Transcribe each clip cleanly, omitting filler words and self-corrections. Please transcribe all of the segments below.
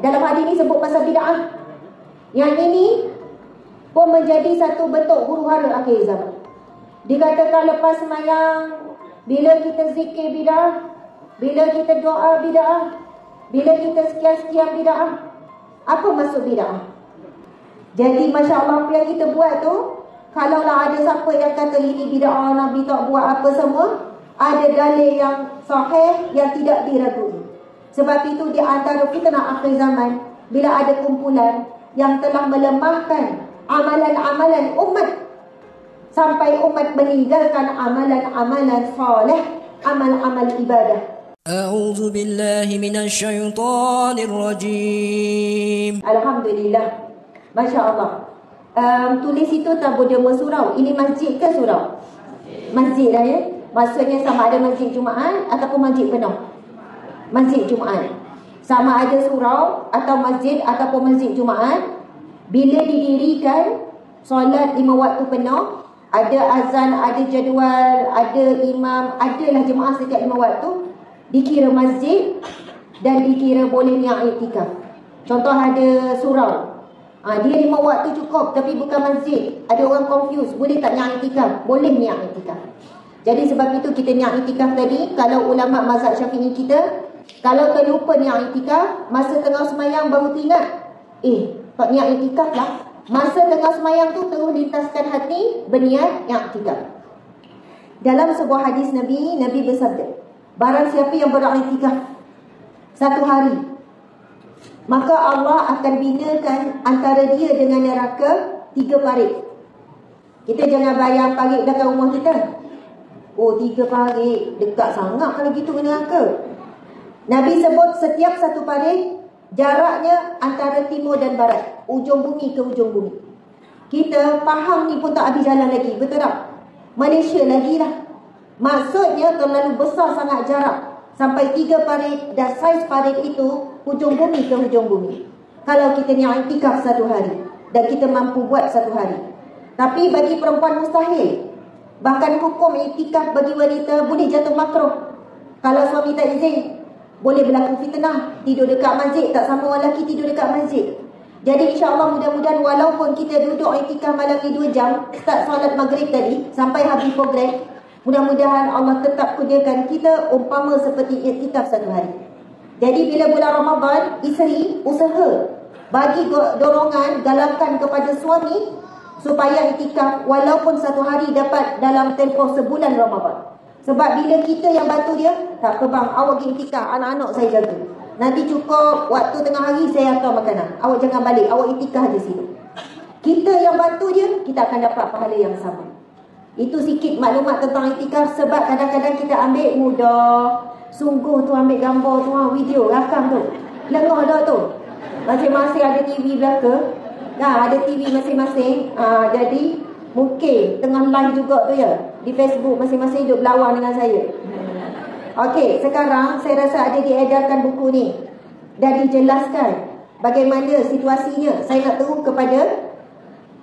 Dalam hadis ni sebut pasal bid'ah. Yang ini pun menjadi satu bentuk huru-hara akhir zaman. Dikatakan lepas sembahyang, bila kita zikir bid'ah, bila kita doa bid'ah, bila kita sekian-sekian bid'ah. Apa maksud bid'ah? Jadi Masya Allah, apa yang kita buat tu, kalaulah ada siapa yang kata ini bid'ah, Nabi tak buat apa semua, ada dalil yang sahih yang tidak diragui. Sebab itu di antara fitnah akhir zaman, bila ada kumpulan yang telah melemahkan amalan-amalan umat, sampai umat meninggalkan amalan-amalan soleh, amal-amal ibadah. A'udzu billahi minasyaitonir rajim. Alhamdulillah. Masya Allah. Tulis itu tabudama surau. Ini masjid ke surau? Masjid lah ya. Maksudnya sama ada masjid Jumaat ataupun masjid penuh. Masjid Jumaat. Sama ada surau atau masjid ataupun masjid Jumaat. Bila didirikan solat 5 waktu penuh, ada azan, ada jadual, ada imam, adalah jemaah setiap 5 waktu, dikira masjid dan dikira boleh niat iktikaf. Contoh ada surau, dia 5 waktu cukup tapi bukan masjid. Ada orang confuse, boleh tak niat iktikaf? Boleh niat iktikaf. Jadi sebab itu kita niat iktikaf tadi. Kalau ulama mazhab Syafi'i kita, kalau terlupa niat iktikaf, masa tengah sembahyang baru teringat, tak niat iktikaf lah. Masa tengah sembahyang tu terus lintaskan hati berniat iktikaf. Dalam sebuah hadis Nabi bersabda, barang siapa yang beriktikaf 1 hari, maka Allah akan binakan antara dia dengan neraka 3 parit. Kita jangan bayang parit dekat rumah kita. 3 parit, dekat sangat kalau gitu dengan neraka. Nabi sebut setiap 1 parit jaraknya antara timur dan barat, ujung bumi ke ujung bumi. Kita faham ni pun tak habis jalan lagi, betul tak? Malaysia lagi lah. Maksudnya terlalu besar sangat jarak, sampai 3 parit, dan saiz parit itu hujung bumi ke hujung bumi. Kalau kita niat iktikaf 1 hari, dan kita mampu buat 1 hari. Tapi bagi perempuan mustahil. Bahkan hukum iktikaf bagi wanita boleh jatuh makruh. Kalau suami tak izin, boleh berlaku fitnah. Tidur dekat masjid, tak sama orang lelaki tidur dekat masjid. Jadi insyaAllah mudah-mudahan walaupun kita duduk iktikaf malam ni 2 jam, start solat maghrib tadi sampai habis program, mudah-mudahan Allah tetap kurniakan kita umpama seperti iktikaf 1 hari. Jadi bila bulan Ramadan, isteri usaha bagi dorongan, galakan kepada suami supaya iktikaf walaupun 1 hari dapat dalam tempoh sebulan Ramadan. Sebab bila kita yang bantu dia, tak apa bang, awak pergi iktikaf, anak-anak saya jaga. Nanti cukup waktu tengah hari saya hantar makanan. Awak jangan balik, awak iktikaf di situ. Kita yang bantu dia, kita akan dapat pahala yang sama. Itu sikit maklumat tentang iktikaf. Sebab kadang-kadang kita ambil mudah. Sungguh tu ambil gambar tu, video, rakam tu, lengah dah tu. Masing-masing ada TV belakang. Ada TV masing-masing. Jadi mungkin tengah live juga tu ya, di Facebook masing-masing duduk berlawan dengan saya. Okey, sekarang saya rasa ada diedarkan buku ni dan dijelaskan bagaimana situasinya. Saya nak terus kepada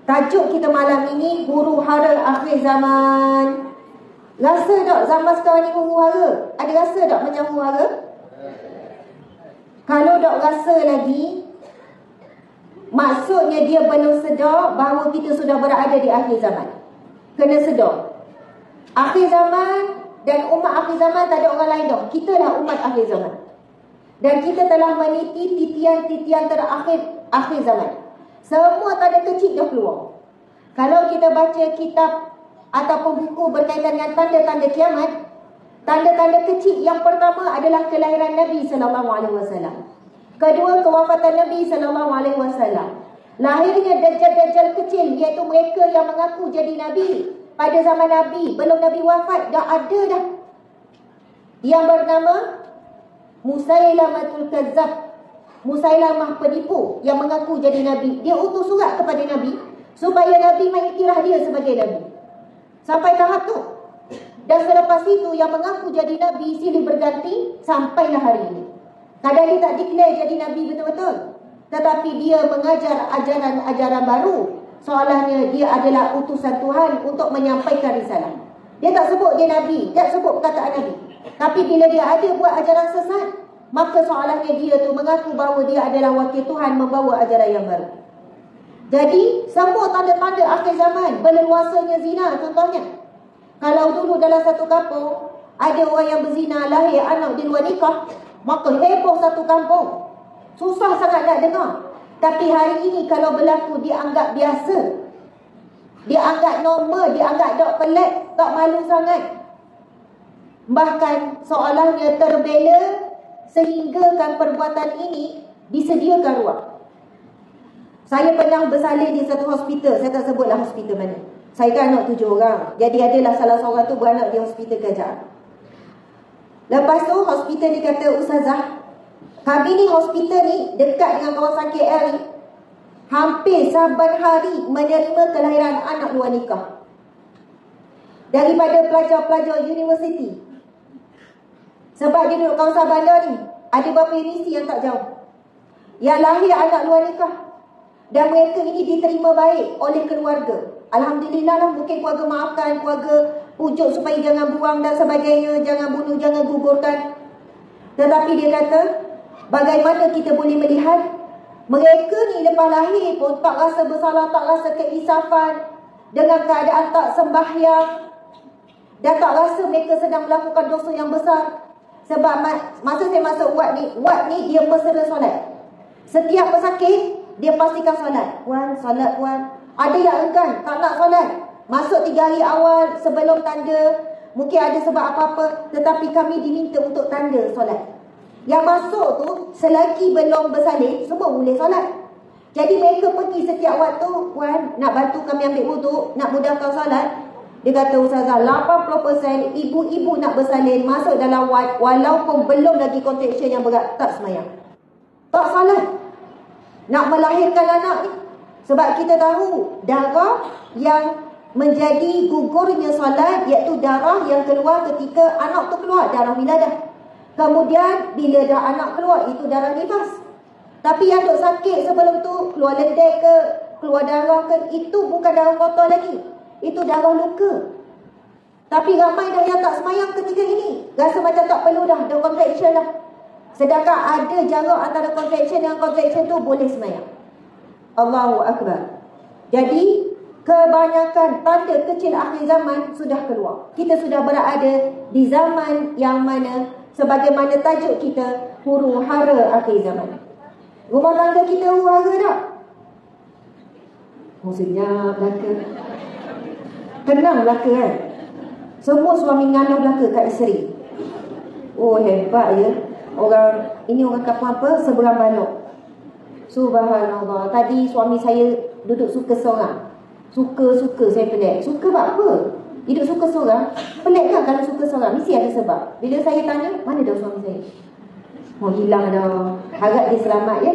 tajuk kita malam ini, huru-hara akhir zaman. Rasa tak zaman sekarang ni huru-hara? Ada rasa tak macam huru-hara? Kalau tak rasa lagi, maksudnya dia belum sedar bahawa kita sudah berada di akhir zaman. Kena sedar. Akhir zaman dan umat akhir zaman tak ada orang lain dah. Kita lah umat akhir zaman. Dan kita telah meniti titian-titian terakhir akhir zaman. Semua tanda kecil dah keluar. Kalau kita baca kitab ataupun buku berkaitan dengan tanda-tanda kiamat, tanda-tanda kecil yang pertama adalah kelahiran Nabi SAW. Kedua, kewafatan Nabi SAW. Lahirnya dajjal-dajjal kecil, iaitu mereka yang mengaku jadi Nabi. Pada zaman Nabi, belum Nabi wafat, dah ada dah. Yang bernama Musailamatul Kazzab. Musailamah penipu yang mengaku jadi Nabi. Dia utus surat kepada Nabi supaya Nabi mengiktiraf dia sebagai Nabi. Sampai tahap tu. Dan selepas itu yang mengaku jadi Nabi silih berganti sampailah hari ini. Kadang dia tak declare jadi Nabi betul-betul, tetapi dia mengajar ajaran-ajaran baru. Soalannya dia adalah utusan Tuhan untuk menyampaikan risalah. Dia tak sebut dia Nabi, tak sebut perkataan Nabi. Tapi bila dia ada buat ajaran sesat, maka soalannya dia tu mengaku bahawa dia adalah wakil Tuhan membawa ajaran yang baru. Jadi semua tanda-tanda akhir zaman, berleluasanya zina contohnya. Kalau dulu dalam satu kampung ada orang yang berzina, lahir anak di luar nikah, maka heboh satu kampung. Susah sangat nak dengar. Tapi hari ini kalau berlaku dianggap biasa, dianggap normal, dianggap tak pelik, tak malu sangat. Bahkan soalannya terbela sehinggakan perbuatan ini disediakan ruang. Saya pernah bersalin di satu hospital, saya tak sebutlah hospital mana. Saya kan anak 7 orang. Jadi adalah salah seorang tu beranak di hospital kerajaan. Lepas tu hospital ni kata, Ustazah, kami ni hospital ni dekat dengan kawasan KL ni, hampir saban hari menerima kelahiran anak luar nikah daripada pelajar-pelajar universiti. Sebab dia duduk kawasan bandar ni, ada beberapa universiti yang tak jauh, yang lahir anak luar nikah. Dan mereka ini diterima baik oleh keluarga. Alhamdulillah lah, mungkin keluarga maafkan, keluarga pujuk supaya jangan buang dan sebagainya, jangan bunuh, jangan gugurkan. Tetapi dia kata, bagaimana kita boleh melihat mereka ni lepas lahir pun tak rasa bersalah, tak rasa keinsafan, dengan keadaan tak sembahyang, dan tak rasa mereka sedang melakukan dosa yang besar. Sebab masa saya masuk ward ni dia mesra solat. Setiap pesakit dia pastikan solat. Puan, solat puan. Ada yang enggan, tak nak solat. Masuk 3 hari awal sebelum tanda, mungkin ada sebab apa-apa, tetapi kami diminta untuk tanda solat. Yang masuk tu, selagi belum bersalin, semua boleh solat. Jadi mereka pergi setiap waktu, puan, nak bantu kami ambil wuduk, nak mudahkan solat. Dia kata, Ustazah, 80% ibu-ibu nak bersalin, masuk dalam wad, walaupun belum lagi contraction yang berat, tak semayang, tak solat, nak melahirkan anak ni. Sebab kita tahu darah yang menjadi gugurnya solat, iaitu darah yang keluar ketika anak tu keluar, darah wiladah. Kemudian bila dah anak keluar, itu darah nifas. Tapi yang duk sakit sebelum tu, keluar ledek ke, keluar darah ke, itu bukan darah kotor lagi, itu darah luka. Tapi ramai dah yang tak semayang ketika ini, rasa macam tak perlu dah contraction dah. Sedangkan ada jarak antara contraction dengan contraction tu boleh semayang. Allahu Akbar. Jadi kebanyakan tanda kecil akhir zaman sudah keluar. Kita sudah berada di zaman yang mana, sebagaimana tajuk kita, huru hara akhir zaman. Rumah tangga kita huru hara tak? Senyap belaka, tenang belaka kan. Semua suami nganoh belaka kat isteri. Oh hebat ya. Ini orang kampung apa? Seberang balok. Subhanallah. Tadi suami saya duduk suka seorang. Suka saya pelik. Suka buat apa? Hidup suka seorang. Pelik kan kalau suka seorang? Mesti ada sebab. Bila saya tanya, mana dah suami saya? Oh hilang dah. Harap dia selamat ya.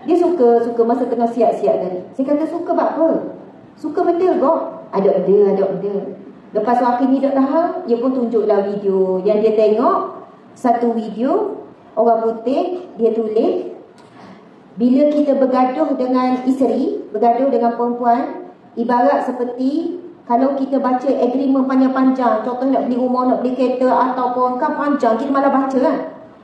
Dia suka masa tengah siap-siap tadi. Saya kata suka buat apa? Suka benda kok. Ada benda. Lepas tu akhir ni tak tahan, dia pun tunjuklah video yang dia tengok. Satu video orang putih, dia tulis, bila kita bergaduh dengan isteri, bergaduh dengan perempuan, ibarat seperti kalau kita baca agreement panjang-panjang, contoh nak beli rumah, nak beli kereta ataupun kan panjang, kita malah baca kan.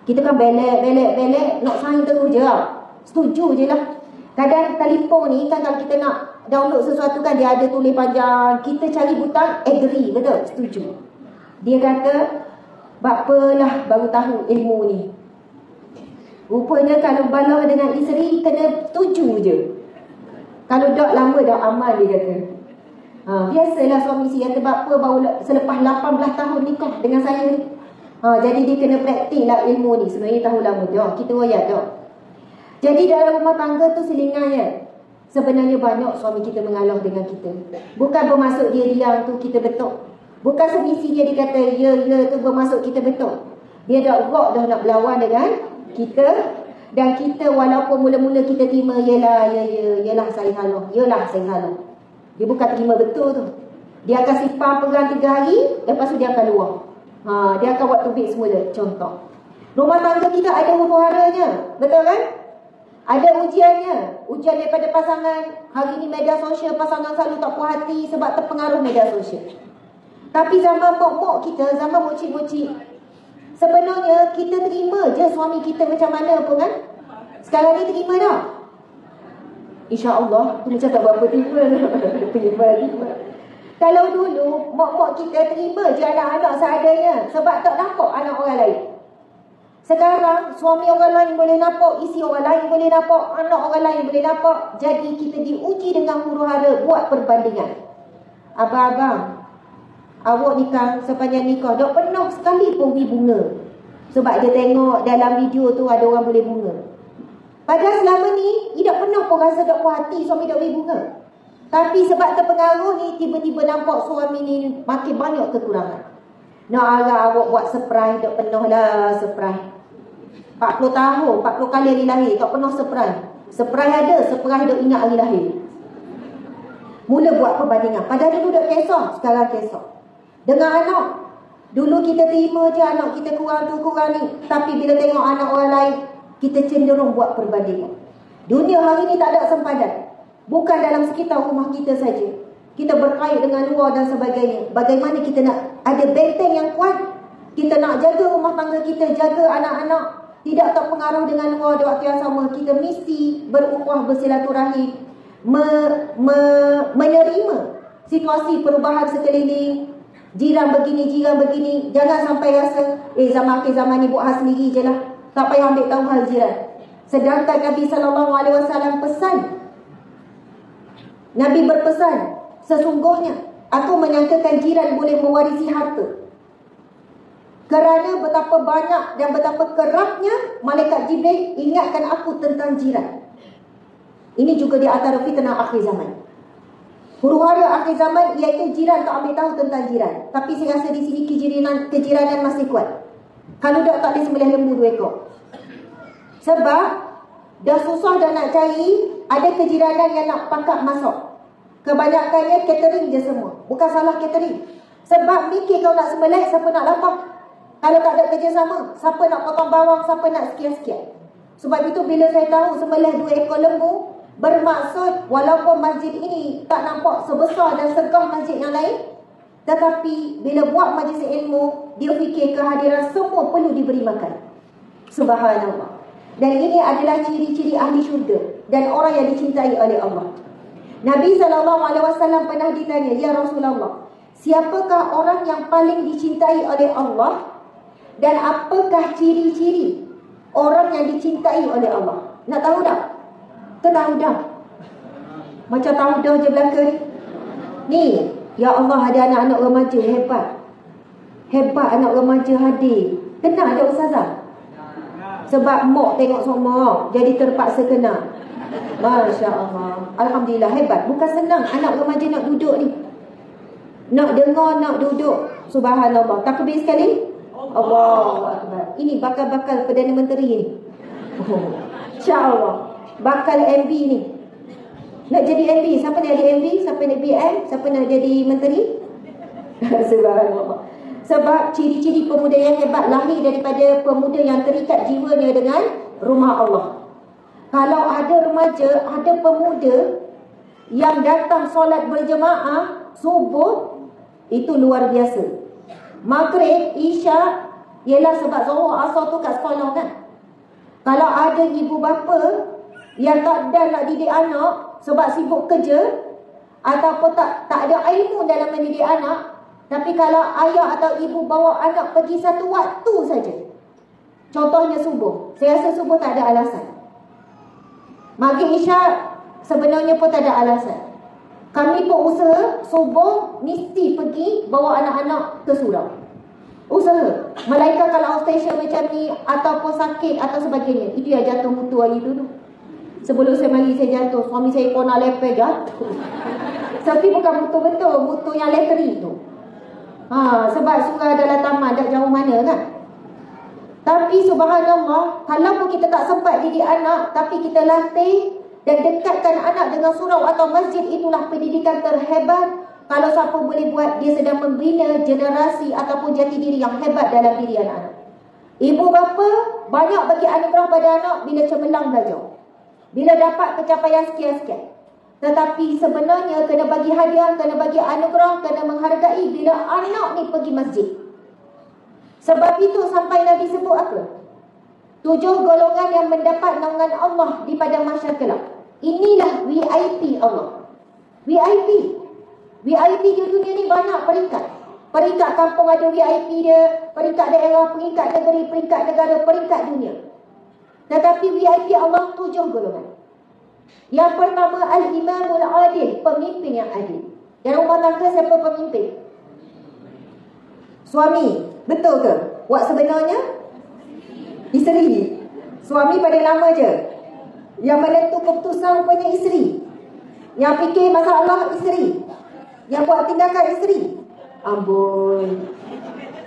Kita kan belek, nak sign terus je lah. Setuju je lah. Kadang telefon ni kan, kalau kita nak download sesuatu kan, dia ada tulis panjang, kita cari butang agree, betul? Setuju. Dia kata, bapalah baru tahu ilmu ni. Rupanya kalau balah dengan isteri, kena setuju je. Kalau dah lama dah aman, dia kata. Biasalah suami isteri kata, bapa baru selepas 18 tahun nikah dengan saya ni. Jadi dia kena praktik lah ilmu ni. Sebenarnya tahu lama dah, kita royak dah. Jadi dalam rumah tangga tu selingannya, sebenarnya banyak suami kita mengalah dengan kita. Bukan bermaksud dia diam tu kita betul. Bukan semestinya dia kata ya tu bermaksud kita betul. Dia dah rock dah nak berlawan dengan kita. Dan kita walaupun mula-mula kita terima, yalah saya salah, yalah saya salah, dia bukan terima betul tu. Dia akan simpan perang 3 hari, lepas tu dia akan luar. Dia akan buat tubik semula. Contoh, rumah tangga kita ada huru-haranya, betul kan? Ada ujiannya, ujian daripada pasangan. Hari ni media sosial, pasangan selalu tak puas hati sebab terpengaruh media sosial. Tapi zaman mok-mok kita, zaman mocik-mocik, Sebenarnya kita terima je suami kita macam mana pun kan. Sekarang ni terima tak? InsyaAllah. Tu macam tak berapa terima. Kalau dulu mak-mak kita terima je anak-anak seadanya, sebab tak nampak anak orang lain. Sekarang suami orang lain boleh nampak, isteri orang lain boleh nampak, anak orang lain boleh nampak. Jadi kita diuji dengan huru-hara buat perbandingan. Abang-abang, awak nikah, sepanjang nikah tak pernah sekali pun beri bunga. Sebab dia tengok dalam video tu ada orang boleh bunga. Padahal selama ni dia tak pernah pun rasa tak puas hati suami tak beri bunga. Tapi sebab terpengaruh ni, tiba-tiba nampak suami ni makin banyak kekurangan. Nak arah awak buat surprise, tak pernah lah surprise. 40 tahun, 40 kali hari lahir, tak pernah surprise. Surprise ada, surprise tak ingat hari lahir. Mula buat perbandingan. Padahal dulu tak kisah, sekarang kisah. Dengan anak, dulu kita terima je anak kita kurang tu, kurang ni. Tapi bila tengok anak orang lain, kita cenderung buat perbandingan. Dunia hari ni tak ada sempadan. Bukan dalam sekitar rumah kita saja. Kita berkait dengan luar dan sebagainya. Bagaimana kita nak ada benteng yang kuat? Kita nak jaga rumah tangga kita, jaga anak-anak, tidak terpengaruh dengan luar di waktu yang sama. Kita mesti berukhuwah, bersilaturahim, menerima situasi perubahan sekeliling. Jiran begini. Jangan sampai rasa zaman akhir zaman ni buat hal sendiri je lah, tak payah ambil tahu hal jiran. Sedangkan Nabi SAW pesan, Nabi berpesan, sesungguhnya aku menyangkakan jiran boleh mewarisi harta, kerana betapa banyak dan betapa kerapnya malaikat Jibril ingatkan aku tentang jiran. Ini juga di antara fitnah akhir zaman. Huru-hara akhir zaman iaitu jiran tak ambil tahu tentang jiran. Tapi saya rasa di sini kejiranan masih kuat. Kalau tak boleh sembelih lembu 2 ekor. Sebab dah susah dah nak cari, ada kejiranan yang nak pangkat masuk. Kebanyakannya catering je semua. Bukan salah catering. Sebab mikir kau nak sembelih, siapa nak lapar? Kalau tak ada kerjasama, siapa nak potong bawang, siapa nak sekian-sekian. Sebab itu bila saya tahu sembelih 2 ekor lembu, bermaksud walaupun masjid ini tak nampak sebesar dan segah masjid yang lain, tetapi bila buat majlis ilmu, dia fikir kehadiran semua perlu diberi makan. Subhanallah. Dan ini adalah ciri-ciri ahli syurga dan orang yang dicintai oleh Allah. Nabi SAW pernah ditanya, ya Rasulullah, siapakah orang yang paling dicintai oleh Allah? Dan apakah ciri-ciri orang yang dicintai oleh Allah? Nak tahu tak? Tahu dah. Macam tahu dah je belaka ni. Ni, ya Allah, ada anak-anak remaja hebat. Hebat anak remaja hadir. Kena ada ustazah? Sebab mak tengok semua, jadi terpaksa kena. Masya Allah. Alhamdulillah, hebat. Bukan senang anak remaja nak duduk ni. Nak dengar, nak duduk. Subhanallah. Takbir sekali. Allahu Akbar. Ini bakal-bakal Perdana Menteri ni. InsyaAllah. Bakal MB ni. Nak jadi MB. Siapa nak jadi MB? Siapa nak PM? Siapa nak jadi menteri? Subhanallah. Sebab ciri-ciri pemuda yang hebat lahir daripada pemuda yang terikat jiwanya dengan rumah Allah. Kalau ada remaja, ada pemuda yang datang solat berjemaah subuh, itu luar biasa. Maghrib, Isyak, ialah sebab Zuhur Asar tu kat sekolah kan. Kalau ada ibu bapa yang tak ada nak didik anak sebab sibuk kerja, ataupun tak ada ilmu dalam mendidik anak, tapi kalau ayah atau ibu bawa anak pergi satu waktu saja, contohnya subuh, saya rasa subuh tak ada alasan. Maghrib, Isyak sebenarnya pun tak ada alasan. Kami pun usaha subuh mesti pergi bawa anak-anak ke surau. Usaha. Malaikat kalau outstation macam ni ataupun sakit atau sebagainya, itu yang jatuh mutu hari tu. Sebelum saya mari saya jatuh, suami saya pun nak lepeh jatuh. Tapi bukan mutu betul, mutu yang leteri tu. Sebab surau adalah taman, tak jauh mana kan. Tapi subhanallah, kalau pun kita tak sempat didik anak, tapi kita latih dan dekatkan anak dengan surau atau masjid, itulah pendidikan terhebat. Kalau siapa boleh buat, dia sedang membina generasi ataupun jati diri yang hebat dalam diri anak-anak. Ibu bapa banyak bagi anugerah pada anak bila cemerlang belajar, bila dapat pencapaian sekian-sekian. Tetapi sebenarnya kena bagi hadiah, kena bagi anugerah, kena menghargai bila anak ni pergi masjid. Sebab itu sampai Nabi sebut apa? 7 golongan yang mendapat naungan Allah di padang mahsyar kelak. Inilah VIP Allah. VIP. VIP di dunia ni banyak peringkat. Peringkat kampung ada VIP dia, peringkat daerah, peringkat negeri, peringkat negara, peringkat dunia. Tetapi VIP Allah 7 golongan. Yang pertama, Al-Imamul Adil, pemimpin yang adil. Dalam rumah tangga siapa pemimpin? Suami. Betul ke? Wak sebenarnya? Isteri. Suami pada nama je. Yang menentu keputusan punya isteri. Yang fikir masalah isteri. Yang buat tindakan isteri. Amboi.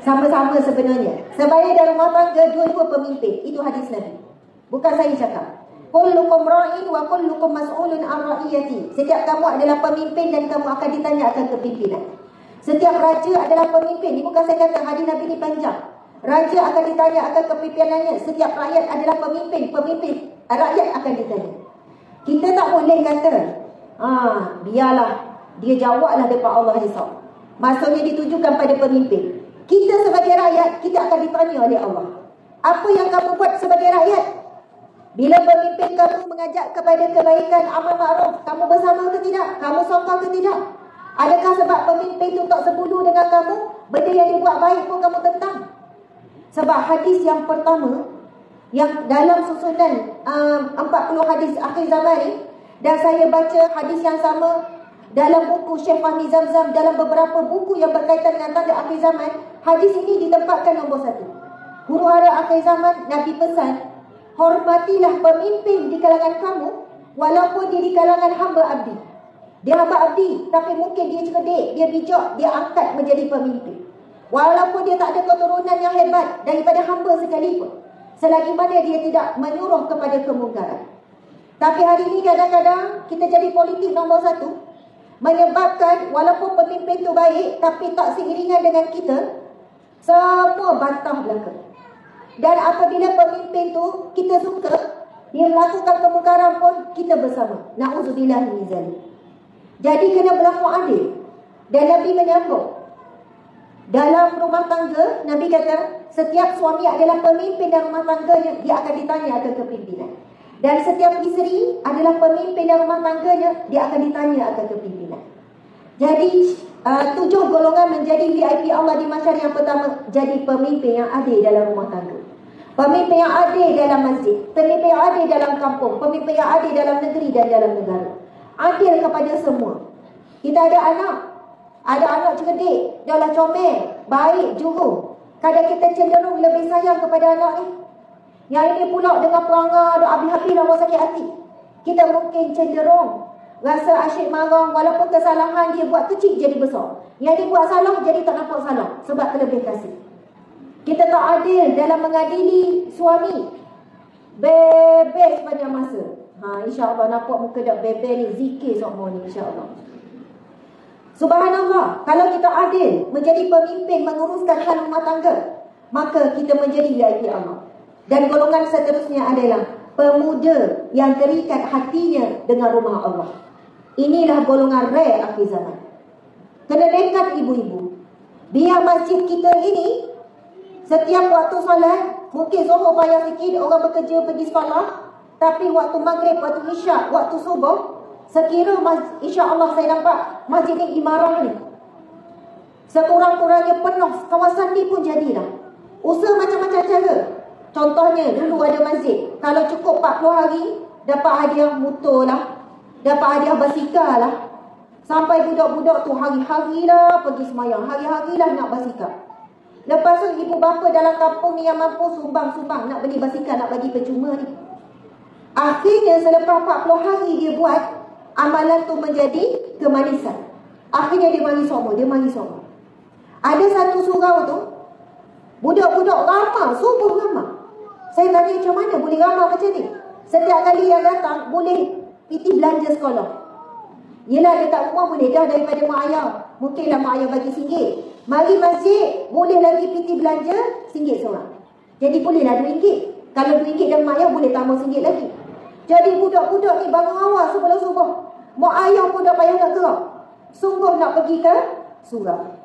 Sama-sama sebenarnya. Sebaik dalam rumah tangga dua-dua pemimpin. Itu hadis Nabi. Bukan saya cakap. Kullukum ra'in wa kullukum mas'ulun an ra'iyati. Setiap kamu adalah pemimpin dan kamu akan ditanya akan kepimpinan. Setiap raja adalah pemimpin. Ini bukan saya kata, hadis Nabi ni panjang. Raja akan ditanya akan kepimpinannya. Setiap rakyat adalah pemimpin. Pemimpin rakyat akan ditanya. Kita tak boleh kata, biarlah dia jawablah depan Allah esok. Maksudnya ditujukan pada pemimpin. Kita sebagai rakyat, kita akan ditanya oleh Allah. Apa yang kamu buat sebagai rakyat? Bila pemimpin kamu mengajak kepada kebaikan, amal ma'ruf, kamu bersama ke tidak? Kamu sokong ke tidak? Adakah sebab pemimpin itu tak sebulu dengan kamu? Benda yang dibuat baik pun kamu tentang. Sebab hadis yang pertama, yang dalam susunan 40 hadis akhir zaman ni, dan saya baca hadis yang sama dalam buku Syekh Fahmi Zamzam, dalam beberapa buku yang berkaitan dengan tanda akhir zaman, hadis ini ditempatkan nombor 1. Huru-hara akhir zaman, Nabi pesan, hormatilah pemimpin di kalangan kamu, walaupun dia di kalangan hamba abdi. Dia hamba abdi, tapi mungkin dia cerdik, dia bijak, dia angkat menjadi pemimpin. Walaupun dia tak ada keturunan yang hebat daripada hamba sekalipun, selagi mana dia tidak menyuruh kepada kemungkaran. Tapi hari ini kadang-kadang kita jadi politik nombor 1, menyebabkan walaupun pemimpin tu baik, tapi tak seiringan dengan kita, semua bantah belaka. Dan apabila pemimpin tu kita suka, dia melakukan kemungkaran pun kita bersama. Na'udzubillah min zalik. Jadi kena berlaku adil. Dan Nabi menyambung, dalam rumah tangga, Nabi kata, setiap suami adalah pemimpin dalam rumah tangganya, dia akan ditanya akan kepimpinan. Dan setiap isteri adalah pemimpin dalam rumah tangganya, dia akan ditanya akan kepimpinan. Jadi 7 golongan menjadi VIP Allah di mahsyar. Yang pertama, jadi pemimpin yang adil dalam rumah tangga, pemimpin yang adil dalam masjid, pemimpin yang adil dalam kampung, pemimpin yang adil dalam negeri dan dalam negara. Adil kepada semua. Kita ada anak cerdik, dia lah comel, baik, juru. Kadang kita cenderung lebih sayang kepada anak ni. Yang ini pula dengan perangai, dah habis-habis dah sakit hati. Kita mungkin cenderung rasa asyik marah, walaupun kesalahan dia buat kecil jadi besar. Yang dia buat salah jadi tak nampak salah, sebab terlebih kasih. Kita tak adil dalam mengadili suami. Bebel sepanjang masa. InsyaAllah nampak muka dak bebel ni, zikir semua ni insyaAllah. Subhanallah, kalau kita adil menjadi pemimpin menguruskan hal rumah tangga, maka kita menjadi VIP Allah. Dan golongan seterusnya adalah pemuda yang terikat hatinya dengan rumah Allah. Inilah golongan rare akhir zaman. Kena dekat ibu-ibu. Biar masjid kita ini, setiap waktu solat, mungkin Zuhur payah sikit, orang bekerja pergi sekolah, tapi waktu maghrib, waktu isyak, waktu subuh, sekira insya-Allah saya nampak masjid ni imarah ni, sekurang-kurangnya penuh. Kawasan ni pun jadilah usaha macam-macam cara. Contohnya dulu ada masjid, kalau cukup 40 hari dapat hadiah motor lah, dapat hadiah basikal lah. Sampai budak-budak tu hari-hari lah pergi semayang, hari-hari lah nak basikal. Lepas tu ibu bapa dalam kampung ni yang mampu sumbang-sumbang nak beli basikal, nak bagi percuma ni. Akhirnya selepas 40 hari dia buat, amalan tu menjadi kemanisan. Akhirnya dia mari semua. Ada satu surau tu, budak-budak ramah, subuh ramah. Saya tanya macam mana boleh ramah macam ni? Setiap kali yang datang boleh piti belanja sekolah. Yelah dekat rumah boleh dah daripada mak ayah. Mungkinlah mak ayah bagi RM1. Mari masjid boleh lagi piti belanja RM1 seorang. Jadi bolehlah RM2. Kalau RM2 dan mak ayah boleh tambah RM1 lagi. Jadi budak-budak ni bangun awal sebelum subuh. Mak ayah pun dah payah nak gerak, sungguh nak pergi ke surau.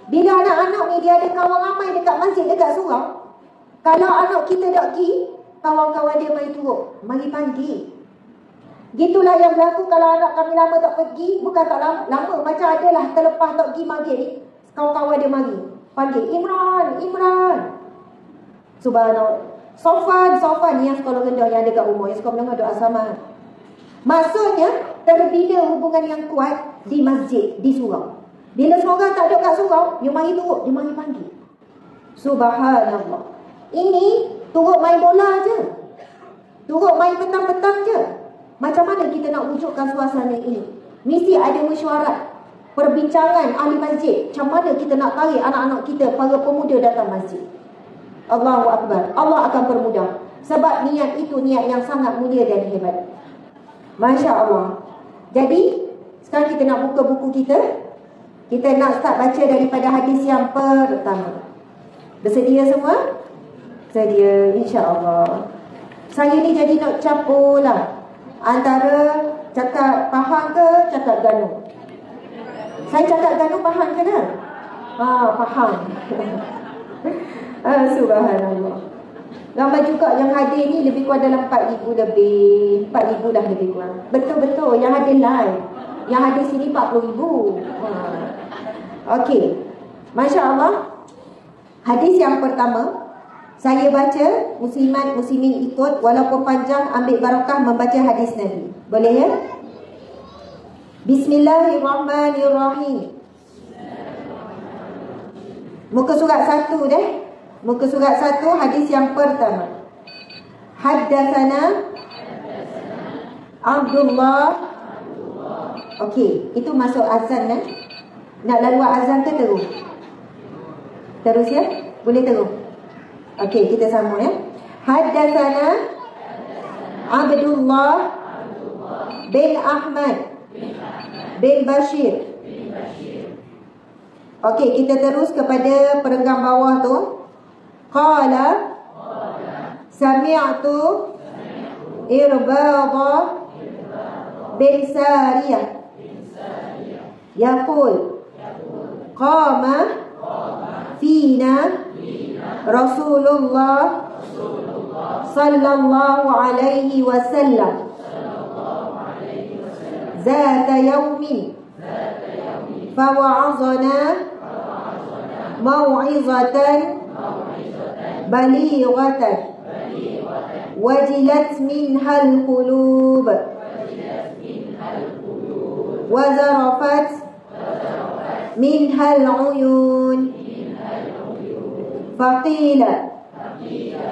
Bila anak-anak ni dia ada kawan ramai dekat masjid, dekat surau, kalau anak kita tak pergi, kawan-kawan dia mari turut, mari panggil. Gitulah yang berlaku kalau anak kami lama tak pergi. Bukan tak lama, macam adalah terlepas tak pergi maghrib ni, kawan-kawan dia mari panggil, Imran, Imran. Subhanallah. Sofan ni yang sekolah rendah yang ada kat rumah, yang sekolah menengah doa sama. Maksudnya terbina hubungan yang kuat di masjid, di surau. Bila seorang tak ada kat surau, dia mari turut, dia mari panggil. Subhanallah. Ini turut main bola je, turut main petang-petang je. Macam mana kita nak wujudkan suasana ini? Mesti ada mesyuarat, perbincangan ahli masjid. Macam mana kita nak tarik anak-anak kita, para pemuda datang masjid. Allahu Akbar. Allah akan permudah. Sebab niat itu niat yang sangat mulia dan hebat. Masya Allah. Jadi sekarang kita nak buka buku kita. Kita nak start baca daripada hadis yang pertama. Bersedia semua? Sedia, insya-Allah. Saya ni jadi nak campur lah antara cakap Pahang ke cakap Ganu. Saya cakap Ganu Pahang ke tak? Pahang. Subhanallah. Gambar juga yang hadir ni lebih kurang dalam 4,000 lebih. 4,000 dah lebih kurang. Betul-betul yang hadir live. Yang hadir sini 40,000. Okey. Masya Allah. Hadis yang pertama, saya baca, muslimat muslimin ikut, walaupun panjang ambil barakah membaca hadis Nabi. Boleh ya? Bismillahirrahmanirrahim. Muka surat 1 deh. Muka surat 1 hadis yang pertama. Haddatsana Abdullah. Okey, itu masuk azan kan? Nak lalu azan ke terus? Terus ya? Boleh terus? Okey, kita sama ya. Haddatsana Abdullah bin Ahmad bin Bashir. Okey, kita terus kepada perenggan bawah tu. Qala sami'tu Irbadha bin Sariyah yaqul qama fina Rasulullah sallallahu alaihi wasallam zata yaumin fawa'azana maw'izatan balighatan wajilat minhal qulub wa zarafat minhal uyun faqila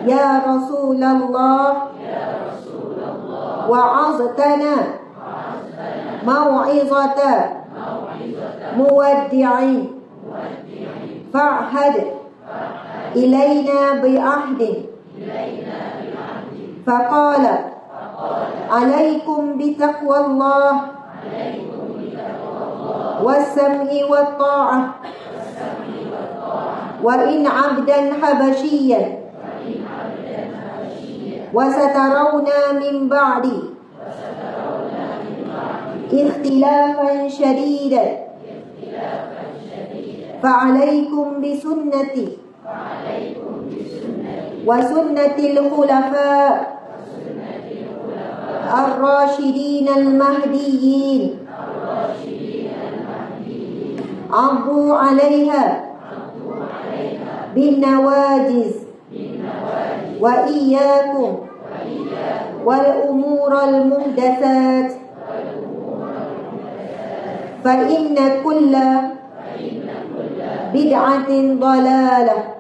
ya Rasulullah wa'aztana maw'izata muwaddi'in fa'had ilayna bi'ahdin faqala alaikum bitaqwallah wassam'i watta'ah wa in 'abdan habasyiyan wasatarawna min ba'di ikhtilafan shadidan fa'alaikum bisunnati wa sunnatil khulafa ar-rasyidin al-mahdiyyin abu 'alaiha bin nawajiz wa iyyakum wal umural muhdatsat fa inna kulla bid'atin dalalah.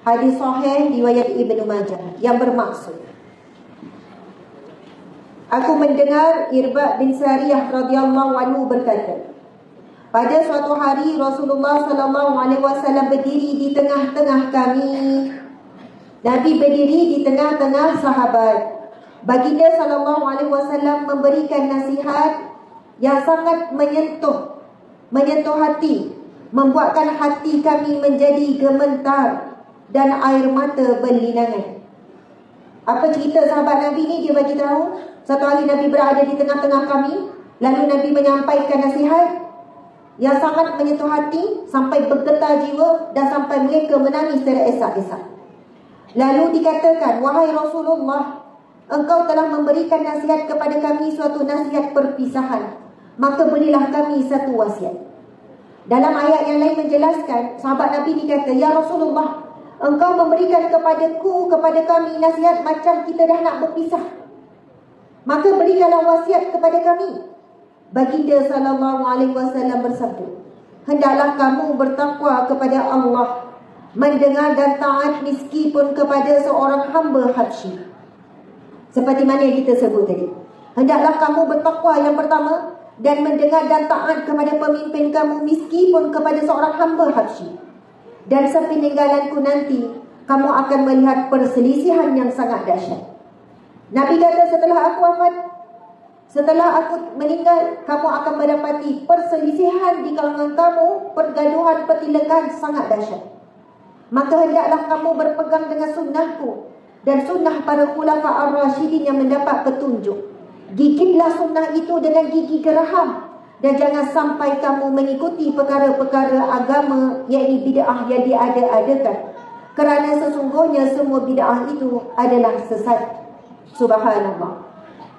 Hadis sahih riwayat Ibnu Majah yang bermaksud, aku mendengar Irbad bin Sariyah radhiyallahu anhu berkata, pada suatu hari Rasulullah sallallahu alaihi wasallam berdiri di tengah-tengah kami. Nabi berdiri di tengah-tengah sahabat. Baginda sallallahu alaihi wasallam memberikan nasihat yang sangat menyentuh hati, membuatkan hati kami menjadi gemetar dan air mata berlinangan. Apa cerita sahabat Nabi ni? Dia bagi tahu, satu hari Nabi berada di tengah-tengah kami, lalu Nabi menyampaikan nasihat. yang sangat menyentuh hati sampai bergetar jiwa dan sampai mereka menangis secara esak-esak. Lalu dikatakan, wahai Rasulullah, engkau telah memberikan nasihat kepada kami suatu nasihat perpisahan, maka berilah kami satu wasiat. Dalam ayat yang lain menjelaskan, sahabat Nabi ni kata, ya Rasulullah, engkau memberikan kepada kami nasihat macam kita dah nak berpisah, maka berikanlah wasiat kepada kami. Baginda SAW bersabda, hendaklah kamu bertakwa kepada Allah, mendengar dan taat meskipun kepada seorang hamba Habsyi. Seperti mana yang kita sebut tadi, hendaklah kamu bertakwa yang pertama dan mendengar dan taat kepada pemimpin kamu meskipun kepada seorang hamba Habsyi. Dan sepeninggalanku nanti, kamu akan melihat perselisihan yang sangat dahsyat. Nabi kata, setelah aku meninggal, kamu akan mendapati perselisihan di kalangan kamu, pergaduhan, pertilangan sangat dahsyat. Maka hendaklah kamu berpegang dengan sunnahku dan sunnah para khulafa ar-rasyidin yang mendapat petunjuk. Gigitlah sunnah itu dengan gigi geraham, dan jangan sampai kamu mengikuti perkara-perkara agama, yakni bid'ah yang diada-adakan, kerana sesungguhnya semua bid'ah itu adalah sesat. Subhanallah.